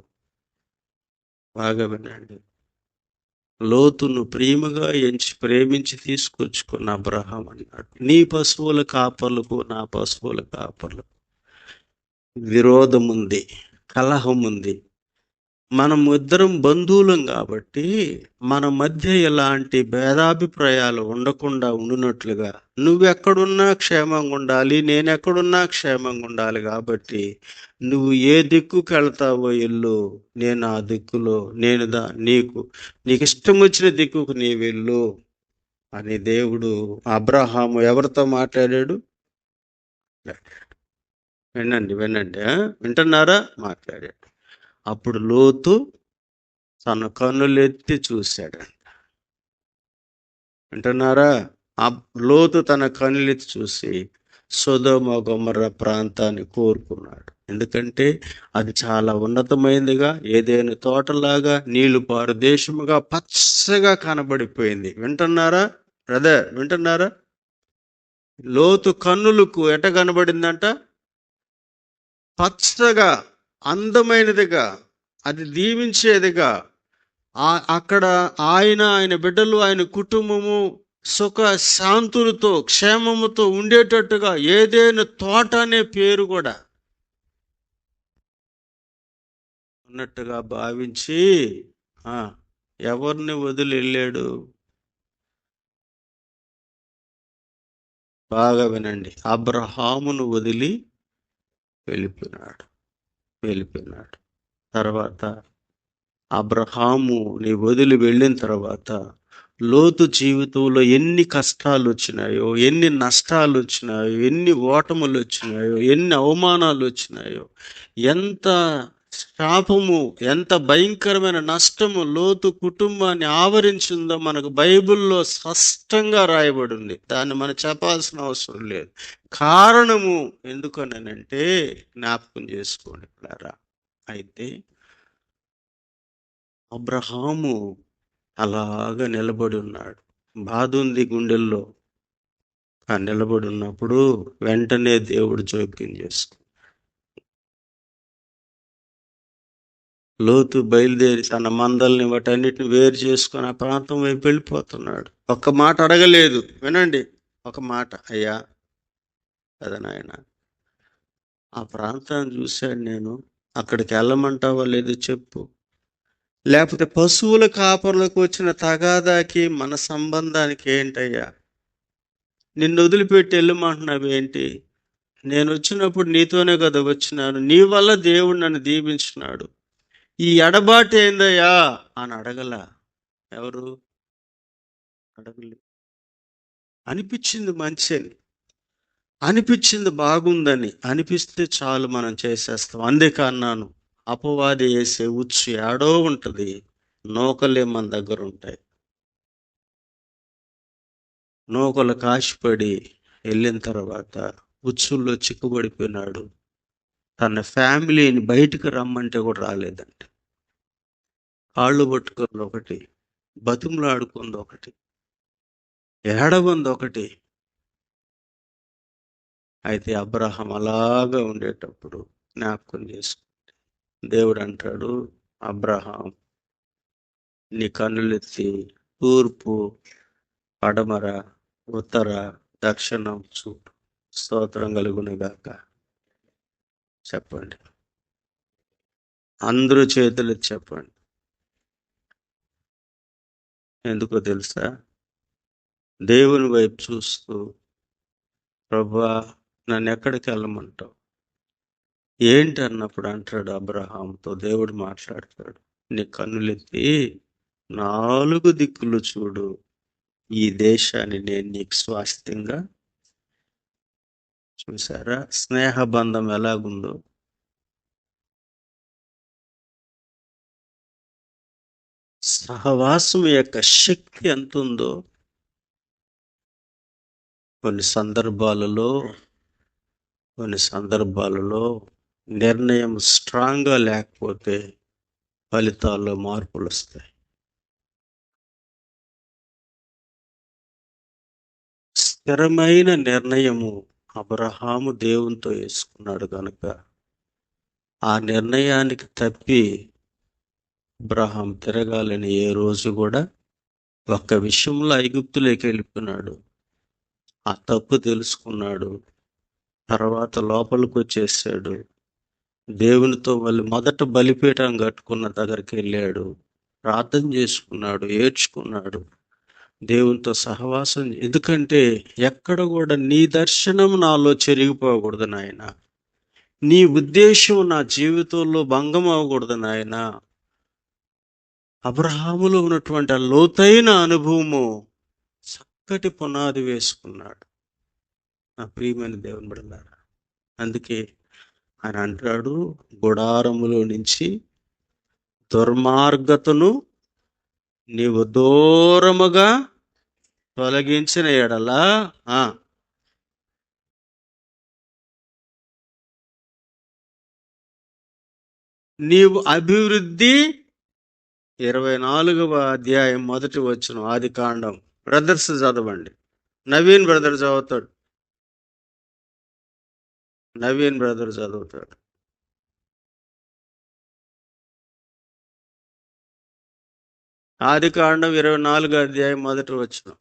బాగా వినండి, లోతును ప్రేమగా ఎంచి ప్రేమించి తీసుకొచ్చుకున్న అబ్రహాం అన్నాడు, నీ పశువుల కాపర్లకు నా పశువుల కాపర్లకు విరోధం ఉంది, కలహం ఉంది. మనం ఇద్దరం బంధువులం కాబట్టి మన మధ్య ఎలాంటి భేదాభిప్రాయాలు ఉండకుండా ఉండునట్లుగా నువ్వెక్కడున్నా క్షేమంగా ఉండాలి, నేనెక్కడున్నా క్షేమంగా ఉండాలి. కాబట్టి నువ్వు ఏ దిక్కుకు వెళ్తావో ఇల్లు, నేను ఆ దిక్కులో నేను నీకు ఇష్టం వచ్చిన దిక్కుకు నీ వెళ్ళు అని దేవుడు అబ్రహాము ఎవరితో మాట్లాడాడు? వినండి వినండి, వింటున్నారా? మాట్లాడాడు. అప్పుడు లోతు తన కన్నులెత్తి చూశాడు. వింటున్నారా? లోతు తన కన్నులెత్తి చూసి సొదొమ గొమొర్రా ప్రాంతాన్ని కోరుకున్నాడు. ఎందుకంటే అది చాలా ఉన్నతమైనదిగా, ఏదైనా తోటలాగా, నీళ్లు పారు దేశముగా పచ్చగా కనబడిపోయింది. వింటున్నారా బ్రదర్? వింటున్నారా? లోతు కన్నులకు ఎట కనబడిందంట? పచ్చగా, అందమైనదిగా, అది దీవించేదిగా. అక్కడ ఆయన బిడ్డలు, ఆయన కుటుంబము సుఖ శాంతులతో క్షేమముతో ఉండేటట్టుగా ఏదైనా తోట అనే పేరు కూడా ఉన్నట్టుగా భావించి ఎవరిని వదిలి వెళ్ళాడు? బాగా వినండి, అబ్రహామును వదిలి వెళ్ళిపోయినాడు. తర్వాత అబ్రహాము నీ వదిలి వెళ్ళిన తర్వాత లోతు జీవితంలో ఎన్ని కష్టాలు వచ్చినాయో, ఎన్ని నష్టాలు వచ్చినాయో, ఎన్ని ఓటములు వచ్చినాయో, ఎన్ని అవమానాలు వచ్చినాయో, ఎంత శాపము, ఎంత భయంకరమైన నష్టము లోతు కుటుంబాన్ని ఆవరించిందో మనకు బైబిల్లో స్పష్టంగా రాయబడి ఉంది. దాన్ని మనం చెప్పాల్సిన అవసరం లేదు. కారణము ఎందుకనంటే జ్ఞాపకం చేసుకోండి పిల్లరా. అయితే అబ్రహాము అలాగా నిలబడి ఉన్నాడు. బాధ ఉంది గుండెల్లో. ఆ నిలబడి ఉన్నప్పుడు వెంటనే దేవుడు జోక్యం చేసుకున్నాడు. లోతు బయలుదేరి తన మందల్ని వాటన్నిటిని వేరు చేసుకొని ఆ ప్రాంతం వైపు వెళ్ళిపోతున్నాడు. ఒక్క మాట అడగలేదు. వినండి, ఒక మాట, అయ్యా కదా నాయన, ఆ ప్రాంతాన్ని చూశాను నేను, అక్కడికి వెళ్ళమంటావా లేదు చెప్పు, లేకపోతే పశువుల కాపర్లకు వచ్చిన తగాదాకి మన సంబంధానికి ఏంటయ్యా, నిన్ను వదిలిపెట్టి వెళ్ళమంటున్నావు ఏంటి? నేను వచ్చినప్పుడు నీతోనే కదా వచ్చినాను, నీ వల్ల దేవుడు నన్ను దీవించినాడు, ఈ ఎడబాటు ఏందయ్యా అని అడగల. ఎవరు అడగలే. అనిపించింది మంచి అని, అనిపించింది బాగుందని అనిపిస్తే చాలు మనం చేసేస్తాం. అందుకే అన్నాను, అపవాది వేసే ఉచ్చు ఏడో ఉంటుంది, నూకలే మన దగ్గర ఉంటాయి. నూకలు కాశిపడి వెళ్ళిన తర్వాత ఉచ్చుల్లో చిక్కుబడిపోయినాడు. తన ఫ్యామిలీని బయటకు రమ్మంటే కూడా రాలేదండి. కాళ్ళు పట్టుకుంది ఒకటి, బతుములాడుకుంది ఒకటి, ఏడవంది ఒకటి. అయితే అబ్రహాం అలాగా ఉండేటప్పుడు జ్ఞాపకం చేసుకోండి, దేవుడు అంటాడు, అబ్రహాం నీ కన్నులెత్తి తూర్పు, పడమర, ఉత్తర, దక్షిణం చూడు, స్తోత్రం కలుగునుగాక. చెప్పండి, అందరూ చేతులు చెప్పండి. ఎందుకో తెలుసా? దేవుని వైపు చూస్తూ, ప్రభువా నన్ను ఎక్కడికి వెళ్ళమంటావు ఏంటి అన్నప్పుడు అంటాడు అబ్రహాంతో, దేవుడు మాట్లాడతాడు, నీ కన్నులెత్తి 4 దిక్కులు చూడు, ఈ దేశాన్ని నేను నీకు స్వాస్థ్యంగా. చూసారా స్నేహబంధం ఎలాగుందో? సహవాసం యొక్క శక్తి ఎంత ఉందో? కొన్ని సందర్భాలలో నిర్ణయం స్ట్రాంగ్గా లేకపోతే ఫలితాల్లో మార్పులు వస్తాయి. స్థిరమైన నిర్ణయము అబ్రహాము దేవునితో వేసుకున్నాడు కనుక ఆ నిర్ణయానికి తప్పి అబ్రహాం తిరగాలని ఏ రోజు కూడా ఒక్క విషయంలో ఐగుప్తులోకి వెళ్ళిపోయినాడు. ఆ తప్పు తెలుసుకున్నాడు. తర్వాత లోపలికి వచ్చేసాడు. దేవునితో మళ్ళీ మొదట బలిపీఠం కట్టుకున్న దగ్గరికి వెళ్ళాడు. ప్రార్థన చేసుకున్నాడు, ఏడ్చుకున్నాడు, దేవునితో సహవాసం. ఎందుకంటే ఎక్కడ కూడా నీ దర్శనం నాలో చెరిగిపోకూడదు నాయన, నీ ఉద్దేశం నా జీవితంలో భంగం అవ్వకూడదు నాయన. అబ్రహాములో ఉన్నటువంటి ఆ లోతైన అనుభవము చక్కటి పునాది వేసుకున్నాడు. నా ప్రియమైన దేవుని బిడ్డలారా, అందుకే ఆయన అంటాడు, గుడారములో నుంచి దుర్మార్గతను నీవు దూరముగా తొలగించిన ఎడల నీవు అభివృద్ధి 24వ అధ్యాయం 1వ వచనం ఆదికాండం. బ్రదర్స్ చదవండి. నవీన్ బ్రదర్ చదువుతాడు. ఆదికాండం 24వ అధ్యాయం 1వ వచనం.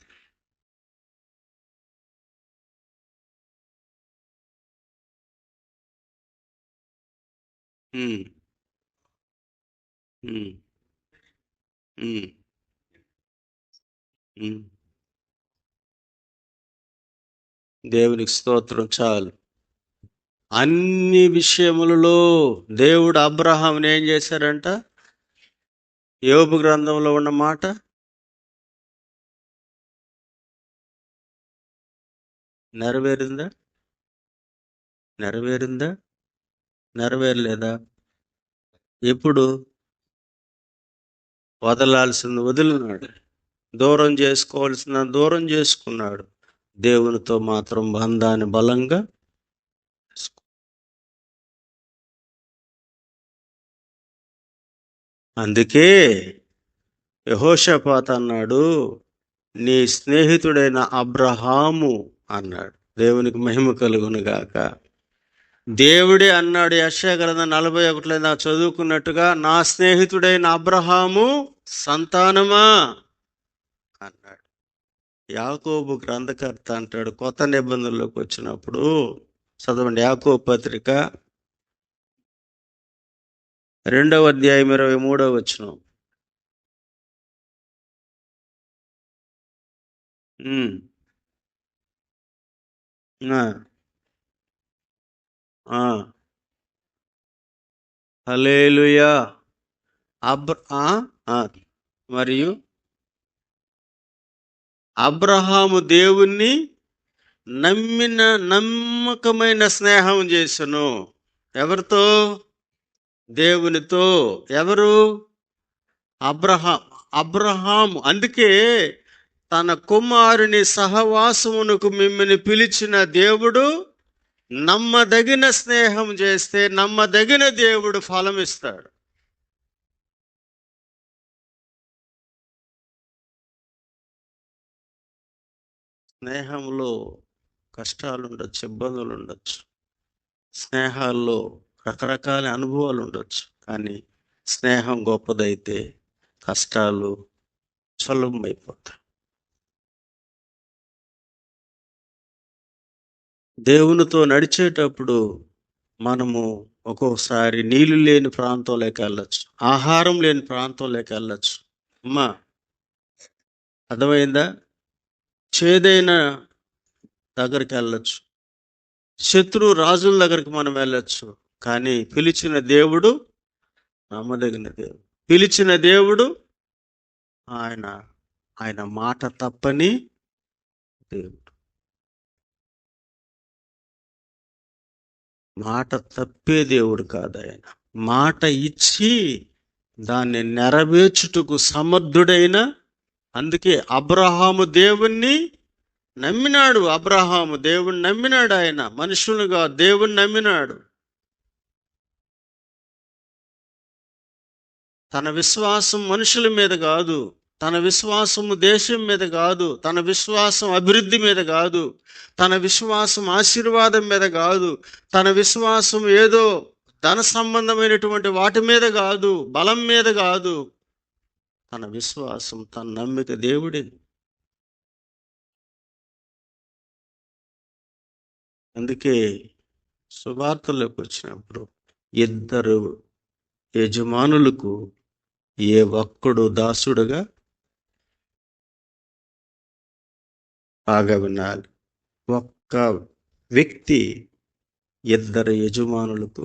దేవునికి స్తోత్రం. చాలు. అన్ని విషయములలో దేవుడు అబ్రహాముని ఏం చేశారంట? యోబు గ్రంథంలో ఉన్న మాట నెరవేరిందా? నెరవేరలేదా? ఎప్పుడు? వదలాల్సింది వదిలినాడు, దూరం చేసుకోవాల్సిన దూరం చేసుకున్నాడు. దేవునితో మాత్రం బంధాన్ని బలంగా. అందుకే యెహోషాపాతు అన్నాడు, నీ స్నేహితుడైన అబ్రహాము అన్నాడు. దేవునికి మహిమ కలుగును గాక. దేవుడే అన్నాడు యెషయా గ్రంథం 41లో నాకు చదువుకున్నట్టుగా, నా స్నేహితుడైన అబ్రహాము సంతానమా అన్నాడు. యాకోబు గ్రంథకర్త అంటాడు, కొత్త నిబంధనలోకి వచ్చినప్పుడు చదవండి. యాకోబు పత్రిక 2వ అధ్యాయం 23వ వచనం. హల్లెలూయా. మరియు అబ్రహాము దేవుణ్ణి నమ్మకమైన స్నేహం చేసెను. ఎవరితో? దేవునితో. ఎవరు? అబ్రహాము. అందుకే తన కుమారుని సహవాసమునకు మిమ్మల్ని పిలిచిన దేవుడు నమ్మదగిన స్నేహం చేస్తే నమ్మదగిన దేవుడు ఫలం ఇస్తాడు. స్నేహంలో కష్టాలు ఉండొచ్చు, ఇబ్బందులు ఉండొచ్చు, స్నేహాల్లో రకరకాల అనుభవాలు ఉండొచ్చు. కానీ స్నేహం గొప్పదైతే కష్టాలు సులభమైపోతాయి. దేవునితో నడిచేటప్పుడు మనము ఒక్కొక్కసారి నీళ్లు లేని ప్రాంతంలోకి వెళ్ళచ్చు, ఆహారం లేని ప్రాంతంలోకి వెళ్ళచ్చు. అమ్మా, అర్థమైందా? చేదైన దగ్గరికి వెళ్ళచ్చు, శత్రు రాజుల దగ్గరికి మనం వెళ్ళచ్చు. కానీ పిలిచిన దేవుడు నమ్మదగిన దేవుడు. పిలిచిన దేవుడు ఆయన మాట తప్పని దేవుడు. మాట తప్పే దేవుడు కాదు ఆయన. మాట ఇచ్చి దాన్ని నెరవేర్చుటకు సమర్థుడైన. అందుకే అబ్రహాము దేవుణ్ణి నమ్మినాడు అబ్రహాము, దేవుణ్ణి నమ్మినాడు. ఆయన మనుషులుగా దేవుణ్ణి నమ్మినాడు. తన విశ్వాసం మనుషుల మీద కాదు, తన విశ్వాసము దేశం మీద కాదు, తన విశ్వాసం అభివృద్ధి మీద కాదు, తన విశ్వాసం ఆశీర్వాదం మీద కాదు, తన విశ్వాసం ఏదో ధన సంబంధమైనటువంటి వాటి మీద కాదు, బలం మీద కాదు. తన విశ్వాసం, తన నమ్మిక దేవుడే. అందుకే సువార్తలోకి వచ్చినప్పుడు ఇద్దరు యజమానులకు ఏ ఒక్కడు దాసుడుగా బాగా వినాలి. ఒక్క వ్యక్తి ఇద్దరు యజమానులకు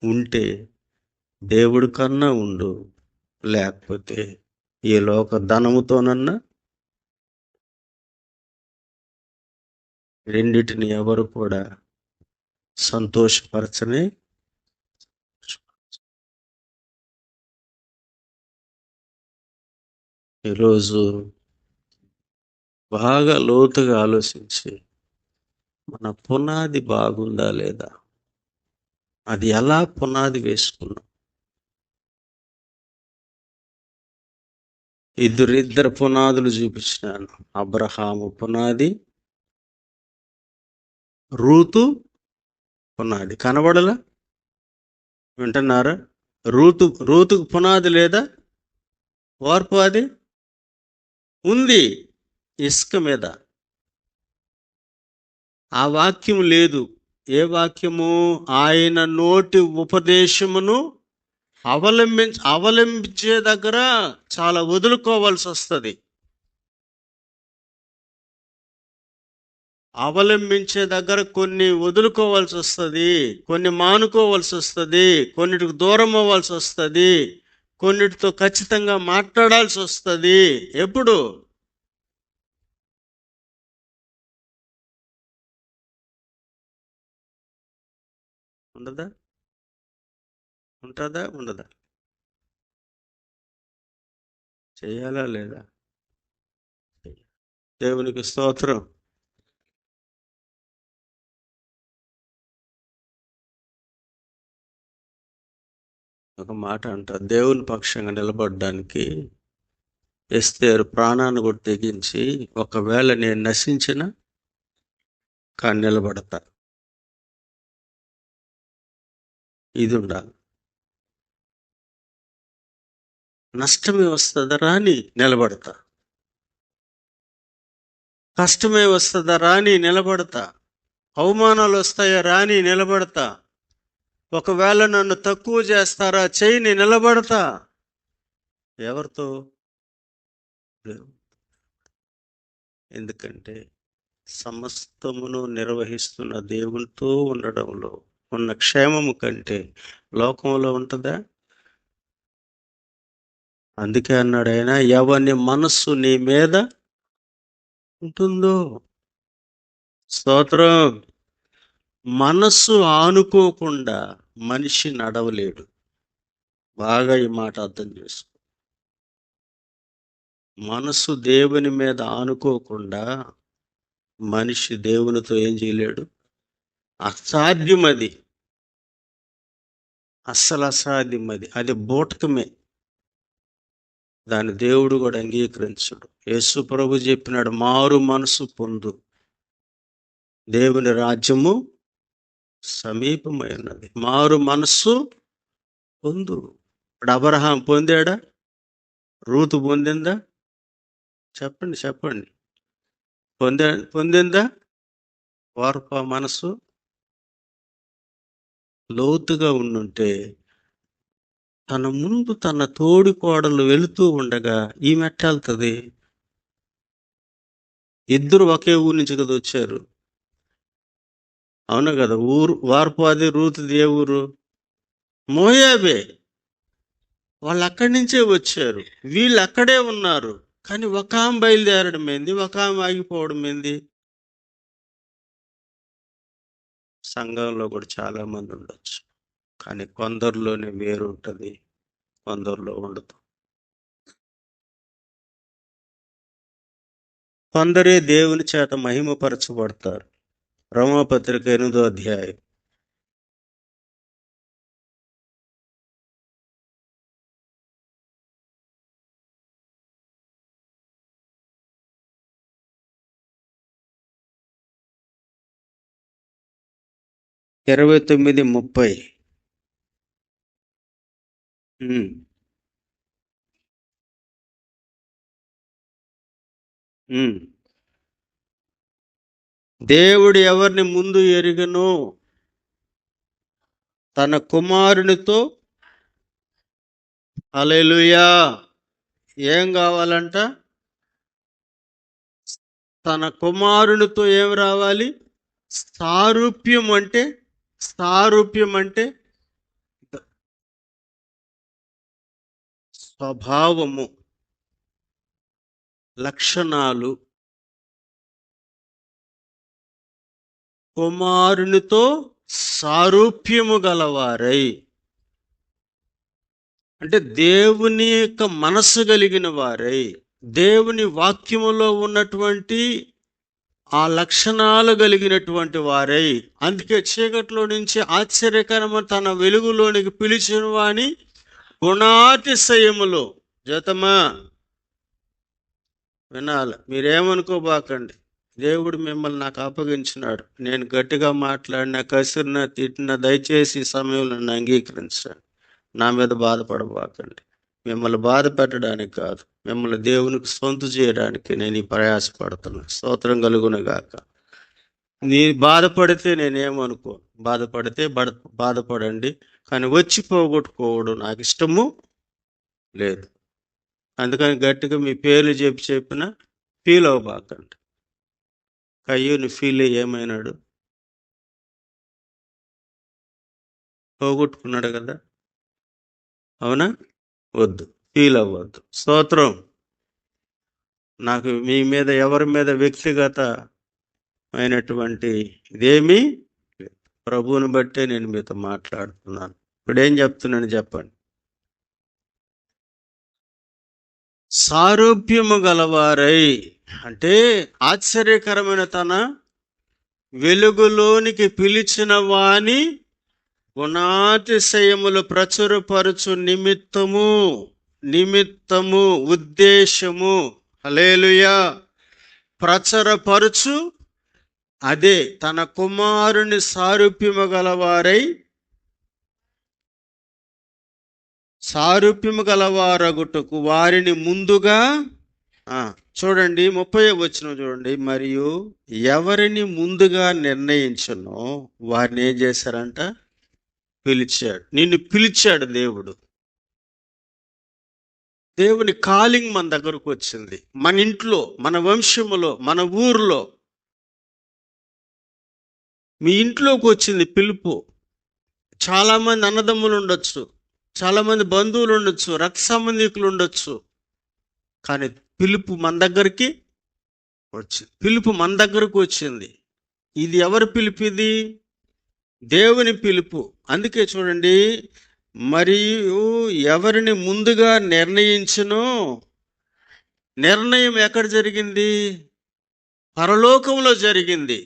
ఉంటే దేవుడి కన్నా ఉండు, లేకపోతే ఈ లోక ధనముతోనన్నా రెండిటిని ఎవరు కూడా సంతోషపరచని. ఈరోజు బాగా లోతుగా ఆలోచించి మన పునాది బాగుందా లేదా, అది ఎలా పునాది వేసుకున్నాం. ఇద్దరు పునాదులు చూపించినాను. అబ్రహాము పునాది, రూతు పునాది. కనబడలా? వింటున్నారా? రూతుకు పునాది లేదా? వార్పు అది ఉంది ఇసుక మీద. ఆ వాక్యం లేదు. ఏ వాక్యము? ఆయన నోటి ఉపదేశమును అవలంబించే దగ్గర చాలా వదులుకోవాల్సి వస్తుంది. అవలంబించే దగ్గర కొన్ని వదులుకోవాల్సి వస్తుంది, కొన్ని మానుకోవాల్సి వస్తుంది, కొన్నిటికి దూరం అవ్వాల్సి వస్తుంది, కొన్నిటితో ఖచ్చితంగా మాట్లాడాల్సి వస్తుంది. ఎప్పుడు? ఉండదా? ఉంటుందా? ఉండదా? చేయాలా లేదా? దేవునికి స్తోత్రం. ఒక మాట అంటారు, దేవుని పక్షంగా నిలబడడానికి ఎస్తేరు ప్రాణాన్ని కూడా తెగించి, ఒకవేళ నేను నశించిన కానీ నిలబడతా. ఇది ఉండాలి. నష్టమే వస్తుందా రాని నిలబడతా, కష్టమే వస్తుందా రాని నిలబడతా, అవమానాలు వస్తాయా రాని నిలబడతా, ఒకవేళ నన్ను తక్కువ చేస్తారా చేయని నిలబడతా. ఎవరితో? ఎందుకంటే సమస్తమును నిర్వహిస్తున్న దేవునితో ఉండడంలో ఉన్న క్షేమము కంటే లోకంలో ఉంటుందా? అందుకే అన్నాడు ఆయన, ఎవని మనస్సు నీ మీద ఉంటుందో. స్తోత్రం. మనస్సు ఆనుకోకుండా మనిషి నడవలేడు. బాగా ఈ మాట అర్థం చేసుకో. మనస్సు దేవుని మీద ఆనుకోకుండా మనిషి దేవునితో ఏం చేయలేడు. అసాధ్యం అది, అస్సలు అసాధ్యం అది. అది బూటకమే. దాని దేవుడు కూడా అంగీకరించడు. యేసు ప్రభు చెప్పినాడు, మారు మనసు పొందు, దేవుని రాజ్యము సమీపమై ఉన్నది. మారు మనస్సు పొందు. ఇప్పుడు అబ్రహాం పొందాడా? రూతు పొందిందా? చెప్పండి. పొందిందా? వార్ప మనసు లోతుగా ఉండుంటే తన ముందు తన తోడి కోడలు వెళుతూ ఉండగా ఈమె ఎట్ట వెళ్తుంది? ఇద్దరు ఒకే ఊరు నుంచి కదా వచ్చారు, అవునా కదా? వార్పు అది, రూతుది ఏ ఊరు? మోయాబే. వాళ్ళు అక్కడి నుంచే వచ్చారు, వీళ్ళు అక్కడే ఉన్నారు. కానీ ఒక ఆమె బయలుదేరడం ఏంది, ఒక ఆమె ఆగిపోవడం ఏంది? సంఘంలో కూడా చాలా మంది ఉండొచ్చు, కానీ కొందరిలోనే వేరు ఉంటుంది, కొందరిలో ఉండదు. కొందరే దేవుని చేత మహిమపరచబడతారు. రోమాపత్రిక 8వ అధ్యాయం. ఇరవై 29:30. దేవుడు ఎవరిని ముందు ఎరుగనో తన కుమారునితో, హల్లెలూయా, ఏం కావాలంట? తన కుమారునితో ఏం రావాలి? సారూప్యం అంటే స్వభావము, లక్షణాలు. కుమారునితో సారూప్యము గలవారై అంటే దేవుని యొక్క మనస్సు కలిగిన వారై, దేవుని వాక్యములో ఉన్నటువంటి ఆ లక్షణాలు కలిగినటువంటి వారై. అందుకే చీకట్లో నుంచి ఆశ్చర్యకరమైన తన వెలుగులోనికి పిలిచిన వాని గుణాతిశయములో. జతమా వినాలి, మీరేమనుకోబాకండి. దేవుడు మిమ్మల్ని నాకు అప్పగించినాడు. నేను గట్టిగా మాట్లాడినా, కసిరినా, తిట్టినా దయచేసి ఈ సమయంలో నన్ను అంగీకరించండి. నా మీద బాధపడబాకండి. మిమ్మల్ని బాధ పెట్టడానికి కాదు, మిమ్మల్ని దేవునికి సొంత చేయడానికి నేను ఈ ప్రయాసపడుతున్నాను. స్తోత్రం కలుగునుగాక. నీ బాధపడితే నేనేమనుకో, బాధపడితే బాధపడండి, కానీ వచ్చి పోగొట్టుకోవడం నాకు ఇష్టము లేదు. అందుకని గట్టిగా మీ పేర్లు చెప్పినా ఫీల్ అవ్వబాకండి. కయ్యూని ఫీల్ అయ్యి ఏమైనాడు? పోగొట్టుకున్నాడు కదా, అవునా? వద్దు, ఫీల్ అవ్వద్దు. స్తోత్రం. నాకు మీ మీద, ఎవరి మీద వ్యక్తిగత అయినటువంటి ఇదేమీ ప్రభువుని బట్టే నేను మీతో మాట్లాడుతున్నాను. ఇప్పుడేం చెప్తున్నాను చెప్పండి. సారూప్యము గలవారై అంటే ఆశ్చర్యకరమైన తన వెలుగులోనికి పిలిచిన వాని గుణాతిశయములు ప్రచురపరచు నిమిత్తము ఉద్దేశము, హల్లెలూయా, ప్రచురపరచు, అదే తన కుమారుని సారూప్యము గలవారగుటకు వారిని ముందుగా, చూడండి 30వ వచనం చూడండి. మరియు ఎవరిని ముందుగా నిర్ణయించునో వారిని ఏం చేశారంట? పిలిచాడు. నిన్ను పిలిచాడు దేవుడు. దేవుని కాలింగ్ మన దగ్గరకు వచ్చింది. మన ఇంట్లో, మన వంశములో, మన ఊర్లో, మీ ఇంట్లోకి వచ్చింది పిలుపు. చాలామంది అన్నదమ్ములు ఉండొచ్చు, చాలామంది బంధువులు ఉండొచ్చు, రక్త సంబంధికులు ఉండొచ్చు, కానీ పిలుపు మన దగ్గరికి వచ్చింది. ఇది ఎవరి పిలుపు? ఇది దేవుని పిలుపు. అందుకే చూడండి, మరియు ఎవరిని ముందుగా నిర్ణయించునో, నిర్ణయం ఎక్కడ జరిగింది? పరలోకంలో జరిగింది.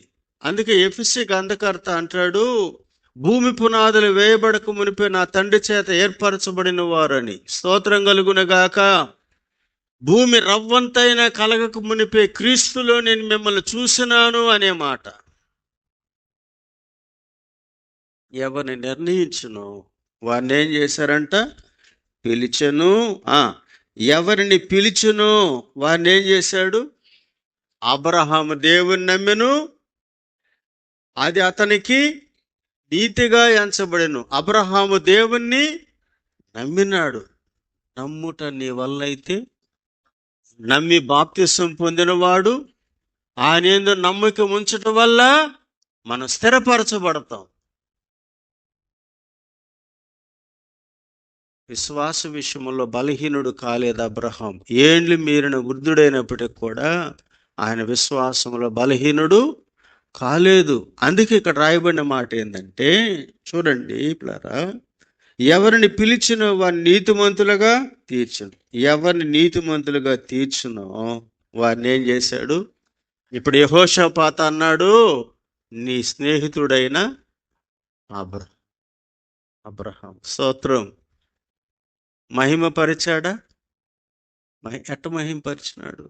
అందుకే ఎఫెసీ గ్రంథకర్త అంటాడు, భూమి పునాదులు వేయబడక మునిపే నా తండ్రి చేత ఏర్పరచబడిన వారని. స్తోత్రం కలుగునగాక. భూమి రవ్వంతైనా కలగక మునిపే క్రీస్తులో నేను మిమ్మల్ని చూసినాను అనే మాట. ఎవరిని నిర్ణయించును వారిని ఏం చేశారంట? పిలిచెను. ఎవరిని పిలిచును వారిని ఏం చేశాడు? అబ్రహాము దేవుని నమ్మెను, అది అతనికి నీతిగా ఎంచబడెను. అబ్రహాము దేవుణ్ణి నమ్మినాడు. నమ్ముట నీ వల్ల అయితే, నమ్మి బాప్తిసం పొందినవాడు ఆయన యందు నమ్మకం ఉంచటం వల్ల మనం స్థిరపరచబడతాం. విశ్వాస విషయంలో బలహీనుడు కాలేదు అబ్రహాం. ఏండ్లు మీరిన వృద్ధుడైనప్పటికి కూడా ఆయన విశ్వాసంలో బలహీనుడు కాలేదు. అందుకే ఇక్కడ రాయబడిన మాట ఏంటంటే, చూడండి పిల్లరా, ఎవరిని పిలిచినో వారిని నీతిమంతులుగా తీర్చును. ఎవరిని నీతిమంతులుగా తీర్చునో వారిని ఏం చేశాడు? ఇప్పుడు యెహోషాపాతు అన్నాడు, నీ స్నేహితుడైన అబ్ర అబ్రహాం స్తోత్రం. మహిమపరిచాడా? ఎట్ట మహిమపరిచినాడు?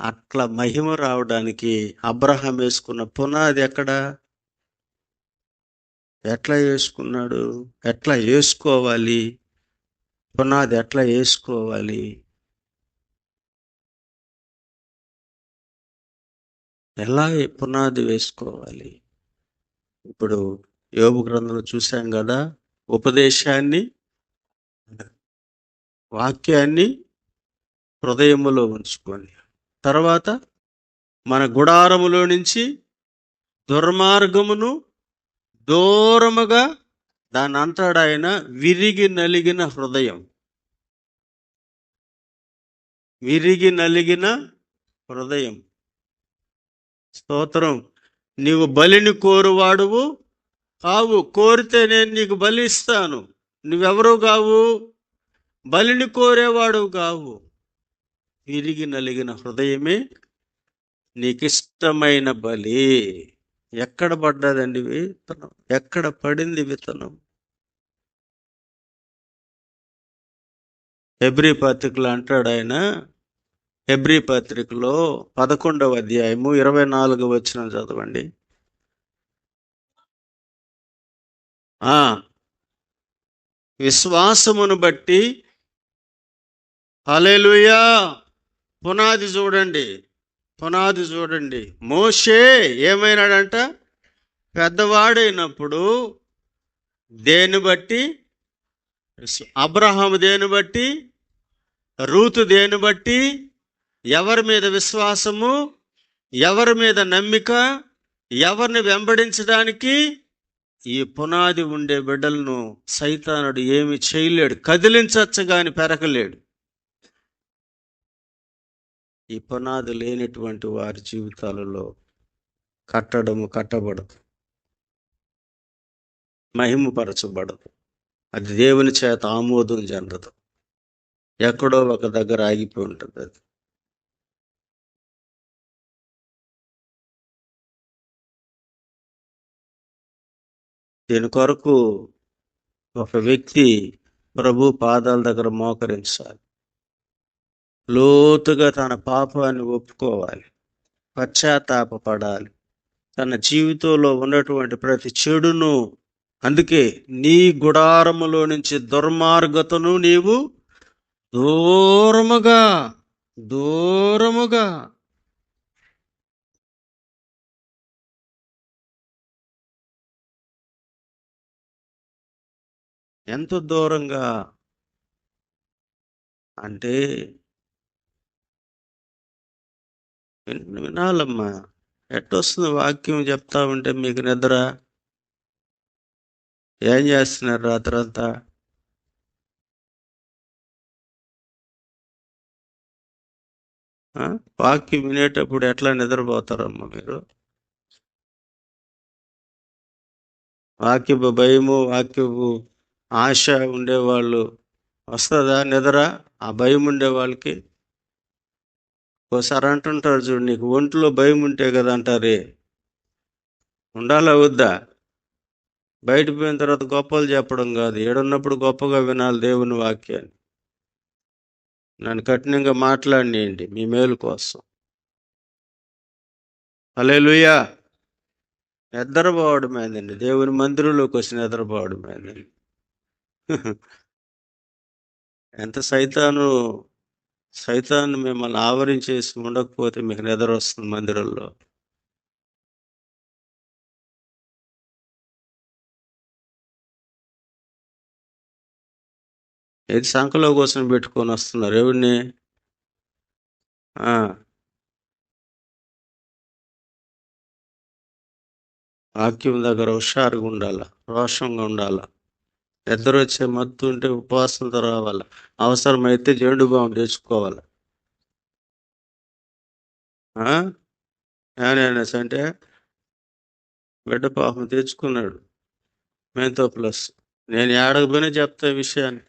అట్లా మహిమ రావడానికి అబ్రహాం వేసుకున్న పునాది ఎక్కడ? ఎట్లా వేసుకున్నాడు? ఎట్లా వేసుకోవాలి? పునాది ఎట్లా వేసుకోవాలి? ఎలా పునాది వేసుకోవాలి? ఇప్పుడు యోబు గ్రంథంలో చూసాం కదా, ఉపదేశాన్ని, వాక్యాన్ని హృదయములో ఉంచుకొని, తర్వాత మన గుడారములో నుంచి దుర్మార్గమును దూరముగా, దాన్ని అంటాడు ఆయన విరిగి నలిగిన హృదయం. విరిగి నలిగిన హృదయం. స్తోత్రం. నీవు బలిని కోరువాడువు కావు. కోరితే నేను నీకు బలి ఇస్తాను. నువ్వెవరు కావు? బలిని కోరేవాడు కావు. విరిగి నలిగిన హృదయమే నీకిష్టమైన బలి. ఎక్కడ పడ్డదండి విత్తనం? ఎక్కడ పడింది విత్తనం? హెబ్రీ పత్రికలో అంటాడు ఆయన, హెబ్రీ పత్రికలో 11వ అధ్యాయము 24వ వచనం చదవండి. విశ్వాసమును బట్టి, హల్లెలూయా, పునాది చూడండి, పునాది చూడండి. మోషే ఏమైనాడంట? పెద్దవాడైనప్పుడు దేని బట్టి? అబ్రహాము దేని బట్టి? రూతు దేని బట్టి? ఎవరి మీద విశ్వాసము? ఎవరి మీద నమ్మిక? ఎవరిని వెంబడించడానికి? ఈ పునాది ఉండే బిడ్డలను సైతానుడు ఏమి చేయలేడు. కదిలించచ్చు గాని పెరగలేడు. ఈ పునాది లేనటువంటి వారి జీవితాలలో కట్టబడదు, మహిమపరచబడదు. అది దేవుని చేత ఆమోదం చెందదు. ఎక్కడో ఒక దగ్గర ఆగిపోయి ఉంటుంది అది. దీని కొరకు ఒక వ్యక్తి ప్రభు పాదాల దగ్గర మోకరించాలి. లోతుగా తన పాపాన్ని ఒప్పుకోవాలి, పశ్చాత్తాపపడాలి, తన జీవితంలో ఉన్నటువంటి ప్రతి చెడును. అందుకే నీ గుడారములో నుంచి దుర్మార్గతను నీవు దూరముగా దూరముగా. ఎంత దూరంగా అంటే వినాలమ్మా. ఎట్టొస్తుంది వాక్యం చెప్తా ఉంటే మీకు నిద్ర? ఏం చేస్తున్నారు రాత్రంతా? వాక్యం వినేటప్పుడు ఎట్లా నిద్రపోతారమ్మా మీరు? వాక్యపు భయము, వాక్యపు ఆశ ఉండేవాళ్ళు వస్తుందా నిద్ర? ఆ భయం ఉండే వాళ్ళకి ఒకసారి అంటుంటారు చూడు, నీకు ఒంట్లో భయం ఉంటే కదా అంటారే, ఉండాలా వద్దా? బయట పోయిన తర్వాత గొప్పలు చెప్పడం కాదు, ఏడున్నప్పుడు గొప్పగా వినాలి దేవుని వాక్యాన్ని. నన్ను కఠినంగా మాట్లాడినేయండి మీ మేలు కోసం. హల్లెలూయా. నిద్రపోవడమేందండి, దేవుని మందిరంలోకి వచ్చి నిద్రపోవడమేందండి. ఎంత సైతాను మిమ్మల్ని ఆవరించేసి ఉండకపోతే మీకు నిద్ర వస్తుంది మందిరంలో. ఏది సంఖలో కోసం పెట్టుకొని వస్తున్నారు ఎవరిని? వాక్యం దగ్గర హుషారుగా ఉండాల, రోషంగా ఉండాల. నిద్ర వచ్చే మత్తు ఉంటే ఉపవాసంతో రావాల. అవసరమైతే జెండు బాం తెచ్చుకోవాలి. అంటే బిడ్డ పాపం తెచ్చుకున్నాడు మెంతో ప్లస్. నేను ఏడకపోయినా చెప్తా విషయాన్ని.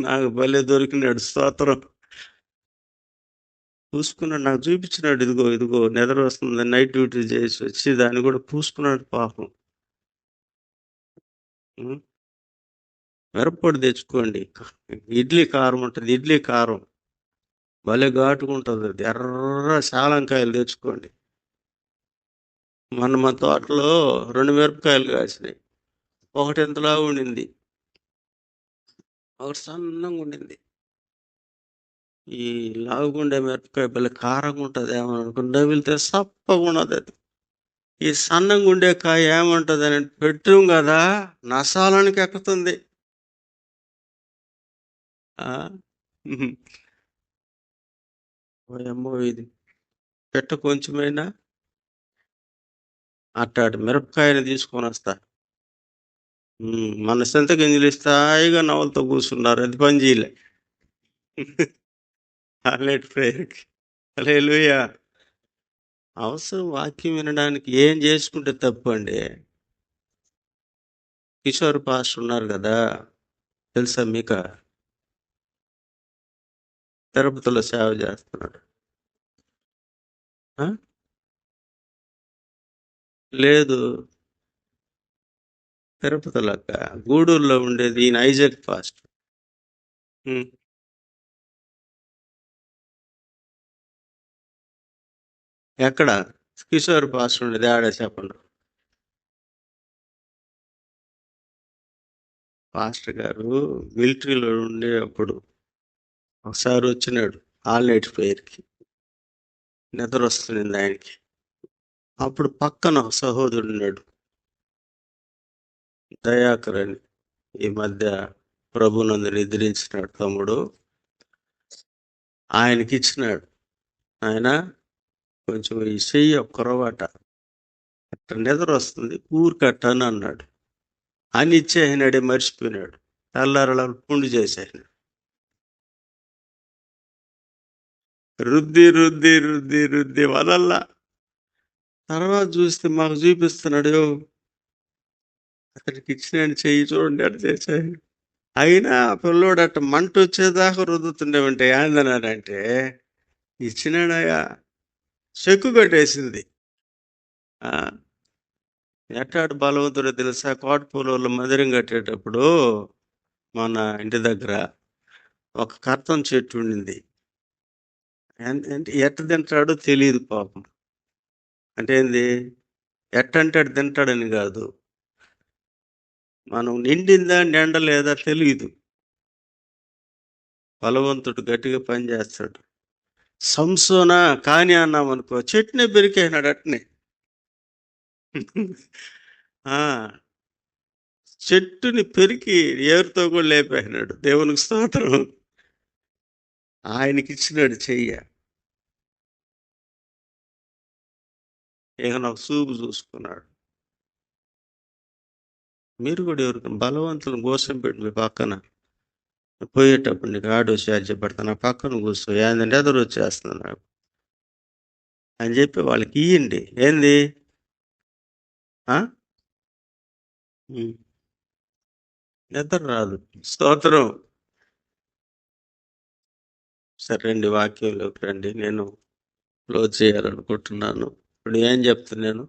నాకు భలే దొరికినాడు, స్తోత్రం. పూసుకున్నాడు, నాకు చూపించినాడు. ఇదిగో ఇదిగో నిద్ర వస్తుంది, నైట్ డ్యూటీ చేసి వచ్చి దాన్ని కూడా పూసుకున్నాడు పాపం. ఉం? మిరప్పొడి తెచ్చుకోండి. ఇడ్లీ కారం ఉంటుంది, ఇడ్లీ కారం భలే ఘాటుకుంటుంది. అది ఎర్ర శాలంకాయలు తెచ్చుకోండి. మన తోటలో 2 మిరపకాయలు కాసినాయి. ఒకటి ఎంతలా ఉండింది, ఒకటి సన్నంగా ఉండింది. ఈ లావుగుండే మిరపకాయ భలే కారంగా ఉంటుంది ఏమనుకుంటే వెళ్తే సప్పగా ఉన్నది అది. ఈ సన్నంగా ఉండే కాయ ఏమంటుంది అని పెట్టాం కదా, నసాలానికి ఎక్కుతుంది. ఓయమ్మో, ఇది పెట్ట కొంచెమైనా అట్టాడు మిరపకాయని తీసుకొని వస్తా. మన చింత గింజలు స్థాయిగా నవలతో కూర్చున్నారు, అది పని చేయలే. ఆల్రెడీ ప్రేయర్కి హల్లెలూయా. అవసరం వాక్యం వినడానికి ఏం చేసుకుంటే తప్పండి. కిషోర్ పాస్టర్ ఉన్నారు కదా, తెలుసా మీకు? తిరుపతిలో సేవ చేస్తున్నాడు. లేదు, తిరుపతిలో గూడూరులో ఉండేది ఈయన ఐజాక్ పాస్టర్. ఎక్కడ కిషోర్ పాస్టర్ ఉండేది? ఆడే చెప్పండి. పాస్టర్ గారు మిలిటరీలో ఉండేటప్పుడు ఒకసారి వచ్చినాడు ఆల్ నైట్ ప్రేయర్కి. నిద్ర వస్తుంది ఆయనకి. అప్పుడు పక్కన ఒక సహోదరుడు ఉన్నాడు, దయాకర్ అని. ఈ మధ్య ప్రభునందు నిద్రించినాడు తమ్ముడు. ఆయనకి ఇచ్చినాడు. ఆయన కొంచెం ఈ చెయ్యి కొరవాట, అట్ట నిద్ర వస్తుంది ఊరికట్టని అన్నాడు. అని ఇచ్చేసినాడే, మర్చిపోయినాడు. తెల్లారలా పుండు చేసేసినాడు. రుద్ది రుద్ది రుద్ది రుద్ది వదల్లా. తర్వాత చూస్తే మాకు చూపిస్తున్నాడు, అతనికి ఇచ్చినాడు చెయ్యి చూడండి అటు చేశాడు. అయినా పిల్లోడు అట్ట మంట వచ్చేదాకా రుద్దుతుండేవంటే ఏందన్నాడంటే, ఇచ్చినాడయా, చెక్కు కట్టేసింది. ఎట్టాడు బలవంతుడో తెలుసా? కోటపూలలో మందిరం కట్టేటప్పుడు మన ఇంటి దగ్గర ఒక కర్తం చెట్టు ఉండింది. ఎట్ట తింటాడో తెలియదు పాపం. అంటే ఏంది, ఎట్టంటే అటు తింటాడని కాదు, మనం నిండిందా నిండలేదా తెలియదు. బలవంతుడు గట్టిగా పని చేస్తాడు. సంసోనా కానీ అన్నామనుకో, చెట్టునే పెరికేసినాడు అట్నే. చెట్టుని పెరికి ఏరుతో కూడా లేపేసినాడు. దేవునికి స్తోత్రం. ఆయనకి ఇచ్చినాడు చెయ్య. ఇక నాకు చూపు చూసుకున్నాడు. మీరు కూడా ఎవరికి బలవంతులను కోసం పెట్టి మీ పక్కన పోయేటప్పుడు నీకు ఆడో సాధ్యపడతా, నా పక్కన కూర్చో, ఏంటంటే ఎదురు వచ్చేస్తుంది నాకు అని చెప్పి వాళ్ళకి ఇయ్యండి. ఏంది నిద్ర రాదు. స్తోత్రం. సరే రండి, వాక్యంలోకి రండి. నేను క్లోజ్ చేయాలనుకుంటున్నాను. ఇప్పుడు ఏం చెప్తున్నాను?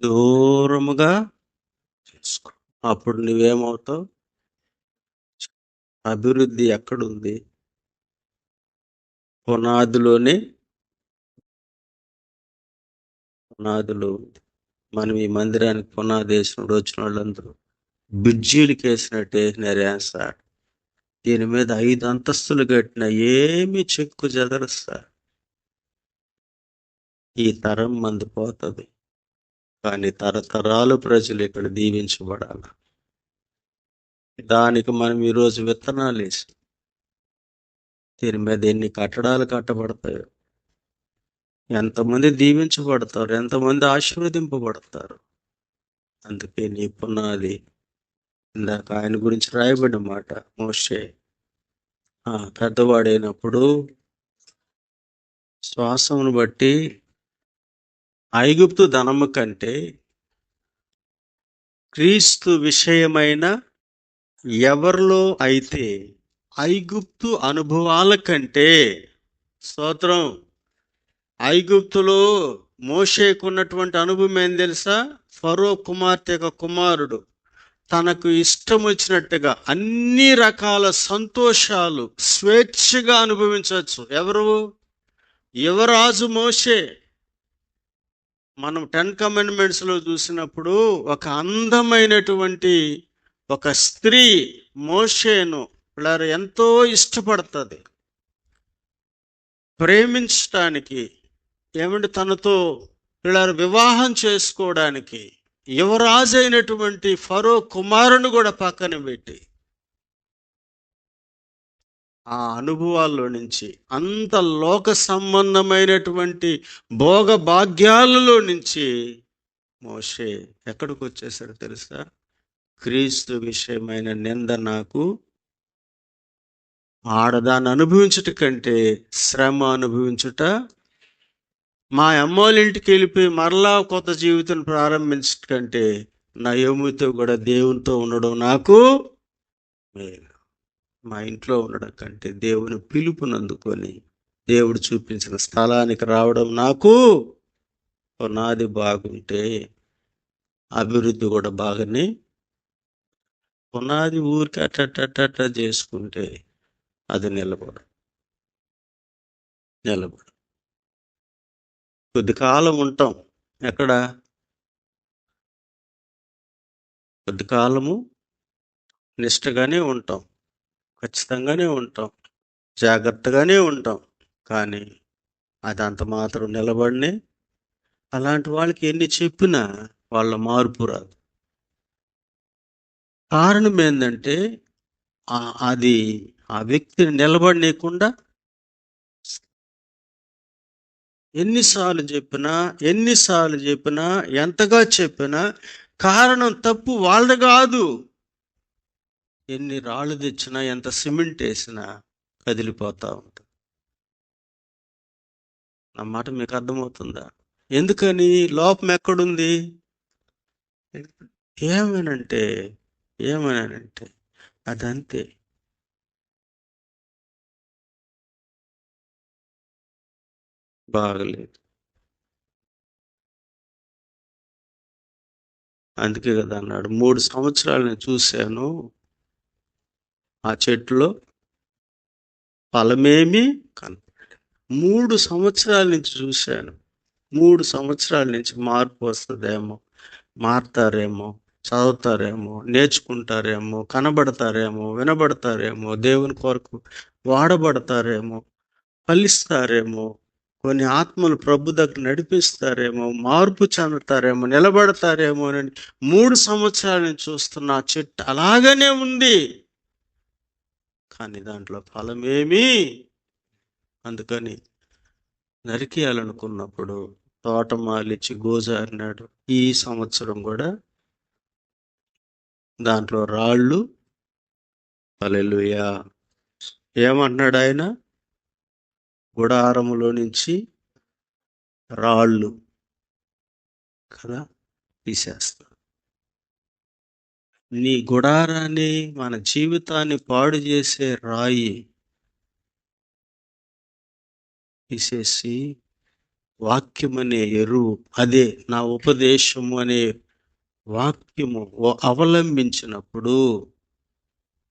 దూరముగా చేసుకో, అప్పుడు నువ్వేమవుతావు? అభివృద్ధి ఎక్కడుంది? పునాదిలోనే పునాదులు. మనం ఈ మందిరానికి పునాది వేసినప్పుడు వచ్చిన వాళ్ళందరూ బ్రిడ్జీలకి వేసినట్టు వేసినారు. సార్, దీని మీద 5 అంతస్తులు కట్టిన ఏమి చెక్కు చెదరు సార్. ఈ తరం మంది పోతుంది, కానీ తరతరాలు ప్రజలు ఇక్కడ దీవించబడాలి. దానికి మనం ఈరోజు విత్తనాలు వేసి దీని మీద ఎన్ని కట్టడాలు కట్టబడతాయో, ఎంతమంది దీవించబడతారు, ఎంతమంది ఆశీర్వదింపబడతారు. అందుకే నీ పునాది, ఇందాక ఆయన గురించి రాయబడిన మాట, మోషే పెద్దవాడైనప్పుడు శ్వాసమును బట్టి ఐగుప్తు ధనము కంటే క్రీస్తు విషయమైన ఎవరిలో అయితే ఐగుప్తు అనుభవాల కంటే, స్తోత్రం, ఐగుప్తులో మోషేకున్నటువంటి అనుభవం ఏం తెలుసా? ఫరో కుమార్తె యొక్క కుమారుడు తనకు ఇష్టం వచ్చినట్టుగా అన్ని రకాల సంతోషాలు స్వేచ్ఛగా అనుభవించవచ్చు. ఎవరు? యువరాజు మోషే. మనం 10 కమాండ్మెంట్స్లో చూసినప్పుడు ఒక అందమైనటువంటి ఒక స్త్రీ మోషేను పిల్లలు ఎంతో ఇష్టపడుతుంది, ప్రేమించటానికి, ఏమంటే తనతో పిల్లలు వివాహం చేసుకోవడానికి యువరాజు అయినటువంటి ఫరో కుమారుని కూడా పక్కన పెట్టి ఆ అనుభవాల్లో నుంచి, అంత లోక సంబంధమైనటువంటి భోగ భాగ్యాలలో నుంచి మోషే ఎక్కడికి వచ్చేసాడు తెలుసా? క్రీస్తు విషయమైన నింద నాకు ఆడదాన్ని అనుభవించుట కంటే శ్రమ అనుభవించుట, మా అమ్మోళ్ళ ఇంటికి వెళ్ళిపోయి మరలా కొత్త జీవితం ప్రారంభించట కంటే నయోమితో కూడా దేవునితో ఉండడం నాకు మేలు. మా ఇంట్లో ఉండడం కంటే దేవుని పిలుపునందుకొని దేవుడు చూపించిన స్థలానికి రావడం నాకు, పునాది బాగుంటే అభివృద్ధి కూడా బాగానే. పునాది ఊరికి అట్ట చేసుకుంటే అది నిలబడు. కొద్ది కాలం ఉంటాం. ఎక్కడ? కొద్ది కాలము నిష్టగానే ఉంటాం, ఖచ్చితంగానే ఉంటాం, జాగ్రత్తగానే ఉంటాం. కానీ అది అంత మాత్రం నిలబడినే. అలాంటి వాళ్ళకి ఎన్ని చెప్పినా వాళ్ళ మార్పు రాదు. కారణం ఏంటంటే అది ఆ వ్యక్తిని నిలబడనీయకుండా ఎన్నిసార్లు చెప్పినా ఎంతగా చెప్పినా కారణం తప్పు వాళ్ళది కాదు. ఎన్ని రాళ్ళు తెచ్చినా, ఎంత సిమెంట్ వేసినా కదిలిపోతా ఉంటుంది. నా మాట మీకు అర్థమవుతుందా? ఎందుకని? లోపం ఎక్కడుంది? ఏమనంటే అదంతే. బాగలేదు. అందుకే కదా అన్నాడు, 3 సంవత్సరాలు నేను చూశాను, ఆ చెట్టులో ఫలమేమి కనపడలేదు. 3 సంవత్సరాల నుంచి చూశాను. 3 సంవత్సరాల నుంచి మార్పు వస్తుందేమో, మారుతారేమో, చదువుతారేమో, నేర్చుకుంటారేమో, కనబడతారేమో, వినబడతారేమో, దేవుని కొరకు వాడబడతారేమో, ఫలిస్తారేమో, కొన్ని ఆత్మలు ప్రభు దగ్గర నడిపిస్తారేమో, మార్పు చెందుతారేమో, నిలబడతారేమో అని 3 సంవత్సరాల నుంచి చూస్తున్న ఆ చెట్టు అలాగనే ఉంది, కానీ దాంట్లో ఫలమేమి. అందుకని నరికేయాలనుకున్నప్పుడు తోటమాలిచ్చి గోజారినాడు. ఈ సంవత్సరం కూడా దాంట్లో రాళ్ళు. హల్లెలూయా. ఏమంటున్నాడు ఆయన? గుడారములో నుంచి రాళ్ళు కదా తీసేస్తాడు. నీ గుడారాన్ని, మన జీవితాన్ని పాడు చేసే రాయి తీసేసి వాక్యం అనే ఎరువు, అదే నా ఉపదేశము అనే వాక్యము అవలంబించినప్పుడు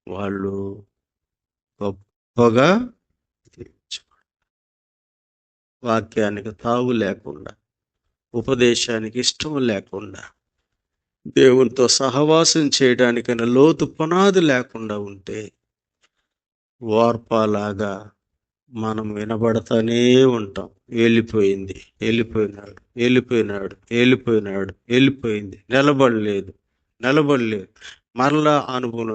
వాళ్ళు గొప్పగా వాక్యానికి తావు లేకుండా, ఉపదేశానికి ఇష్టం లేకుండా, దేవునితో సహవాసం చేయడానికైనా లోతు పునాది లేకుండా ఉంటే వార్పాలాగా మనం వినబడతానే ఉంటాం. వెళ్ళిపోయింది, నిలబడలేదు, మరలా అనుభవం,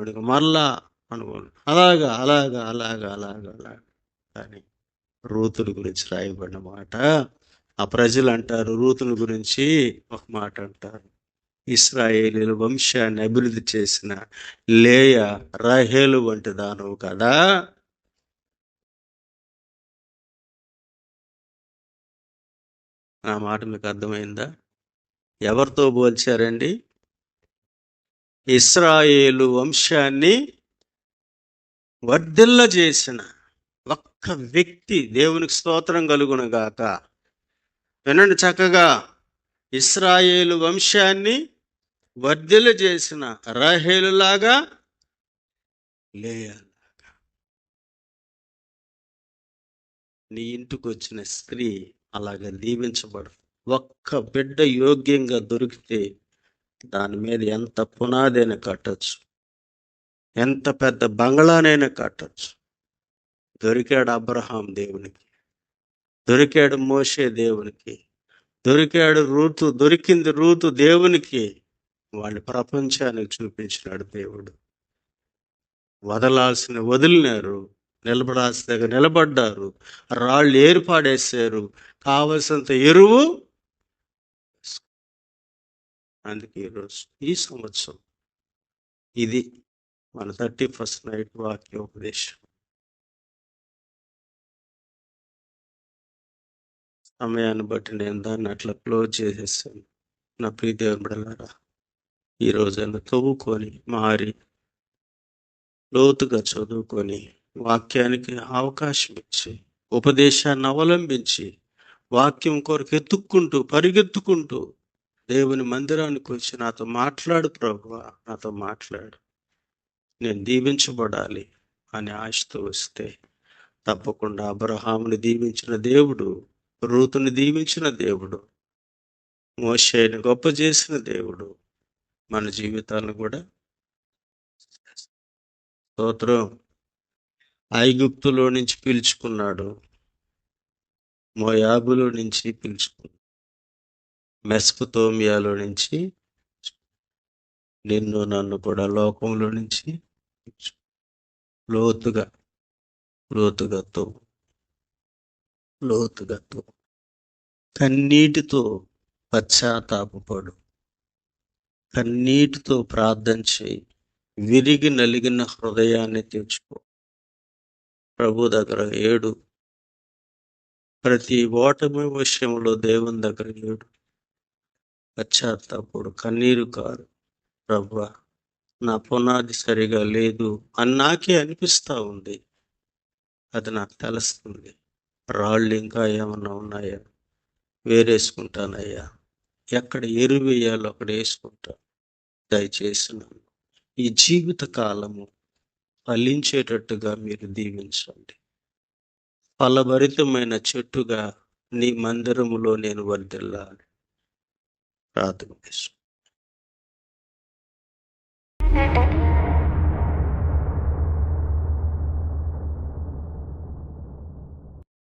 అలాగా. కానీ రూతుల గురించి రాయబడిన మాట, ఆ ప్రజలు అంటారు రూతుల గురించి ఒక మాట అంటారు, ఇశ్రాయేలీయుల వంశాన్ని అభివృద్ధి చేసిన లేయా రాహేలు వంటి దానవు కదా. ఆ మాట మీకు అర్థమైందా? ఎవరితో పోల్చారండి? ఇశ్రాయేలు వంశాన్ని వర్ధిల్ల చేసిన ఒక్క వ్యక్తి, దేవునికి స్తోత్రం కలుగును గాక. వినండి చక్కగా, ఇశ్రాయేలు వంశాన్ని వర్ధిల్ల చేసిన రాహేలులాగా, లేయాలాగా. నీ ఇంటికి వచ్చిన స్త్రీ అలాగ దీవించబడు. ఒక్క బిడ్డ యోగ్యంగా దొరికితే దాని మీద ఎంత పునాదైనా కట్టచ్చు, ఎంత పెద్ద బంగ్లానైనా కట్టచ్చు. దొరికాడు అబ్రహాం దేవునికి, దొరికాడు మోషే దేవునికి, దొరికింది రూతు దేవునికి. వాడిని ప్రపంచానికి చూపించినాడు దేవుడు. వదలాల్సిన వదిలినారు, నిలబడాల్సిన దగ్గర నిలబడ్డారు, రాళ్ళు ఏర్పాడేశారు, కావలసినంత ఎరువు. అందుకే ఈరోజు ఈ సంవత్సరం ఇది మన 31st నైట్ వాక్యోపదేశం. సమయాన్ని బట్టి నేను దాన్ని అట్లా క్లోజ్ చేసేసాను. నా ప్రియ దేవుని బిడ్డలారా, ఈ రోజైనా తవ్వుకొని మారి లోతుగా చదువుకొని వాక్యానికి అవకాశం ఇచ్చి ఉపదేశాన్ని అవలంబించి వాక్యం కొరకు పరిగెత్తుకుంటూ దేవుని మందిరానికి వచ్చి నాతో మాట్లాడు ప్రభువా, నాతో మాట్లాడు, నేను దీవించబడాలి అనే ఆశతో వస్తే తప్పకుండా అబ్రహాముని దీవించిన దేవుడు, రూతుని దీవించిన దేవుడు, మోషేని గొప్ప చేసిన దేవుడు మన జీవితాలను కూడా. స్తోత్రం. ఐగుప్తులో నుంచి పిలుచుకున్నాడు, మోయాబులో నుంచి పిలుచుకున్నాడు, మెస్పతోమియాలో నుంచి, నిన్ను నన్ను కూడా లోకంలో నుంచి లోతుగా కన్నీటితో పశ్చాత్తాపపడు, కన్నీటితో ప్రార్థన చేయి, విరిగి నలిగిన హృదయాన్ని తెచ్చుకో, ప్రభు దగ్గర ఏడు. ప్రతి ఓటమి విషయంలో దేవుని దగ్గర ఏడు, పశ్చాత్తాపడు, కన్నీరు కారు. ప్రభువా, నా పునాది సరిగా లేదు అని నాకే అనిపిస్తూ ఉంది, అది నాకు తెలుస్తుంది. రాళ్ళు ఇంకా ఏమన్నా ఉన్నాయా, వేరేసుకుంటానయ్యా. ఎక్కడ ఎరువు వేయాలో అక్కడ వేసుకుంటా. దయచేసి నన్ను ఈ జీవిత కాలము ఫలించేటట్టుగా మీరు దీవించండి. ఫలభరితమైన చెట్టుగా నీ మందిరములో నేను వర్ధిల్లాలి. ప్రార్థన.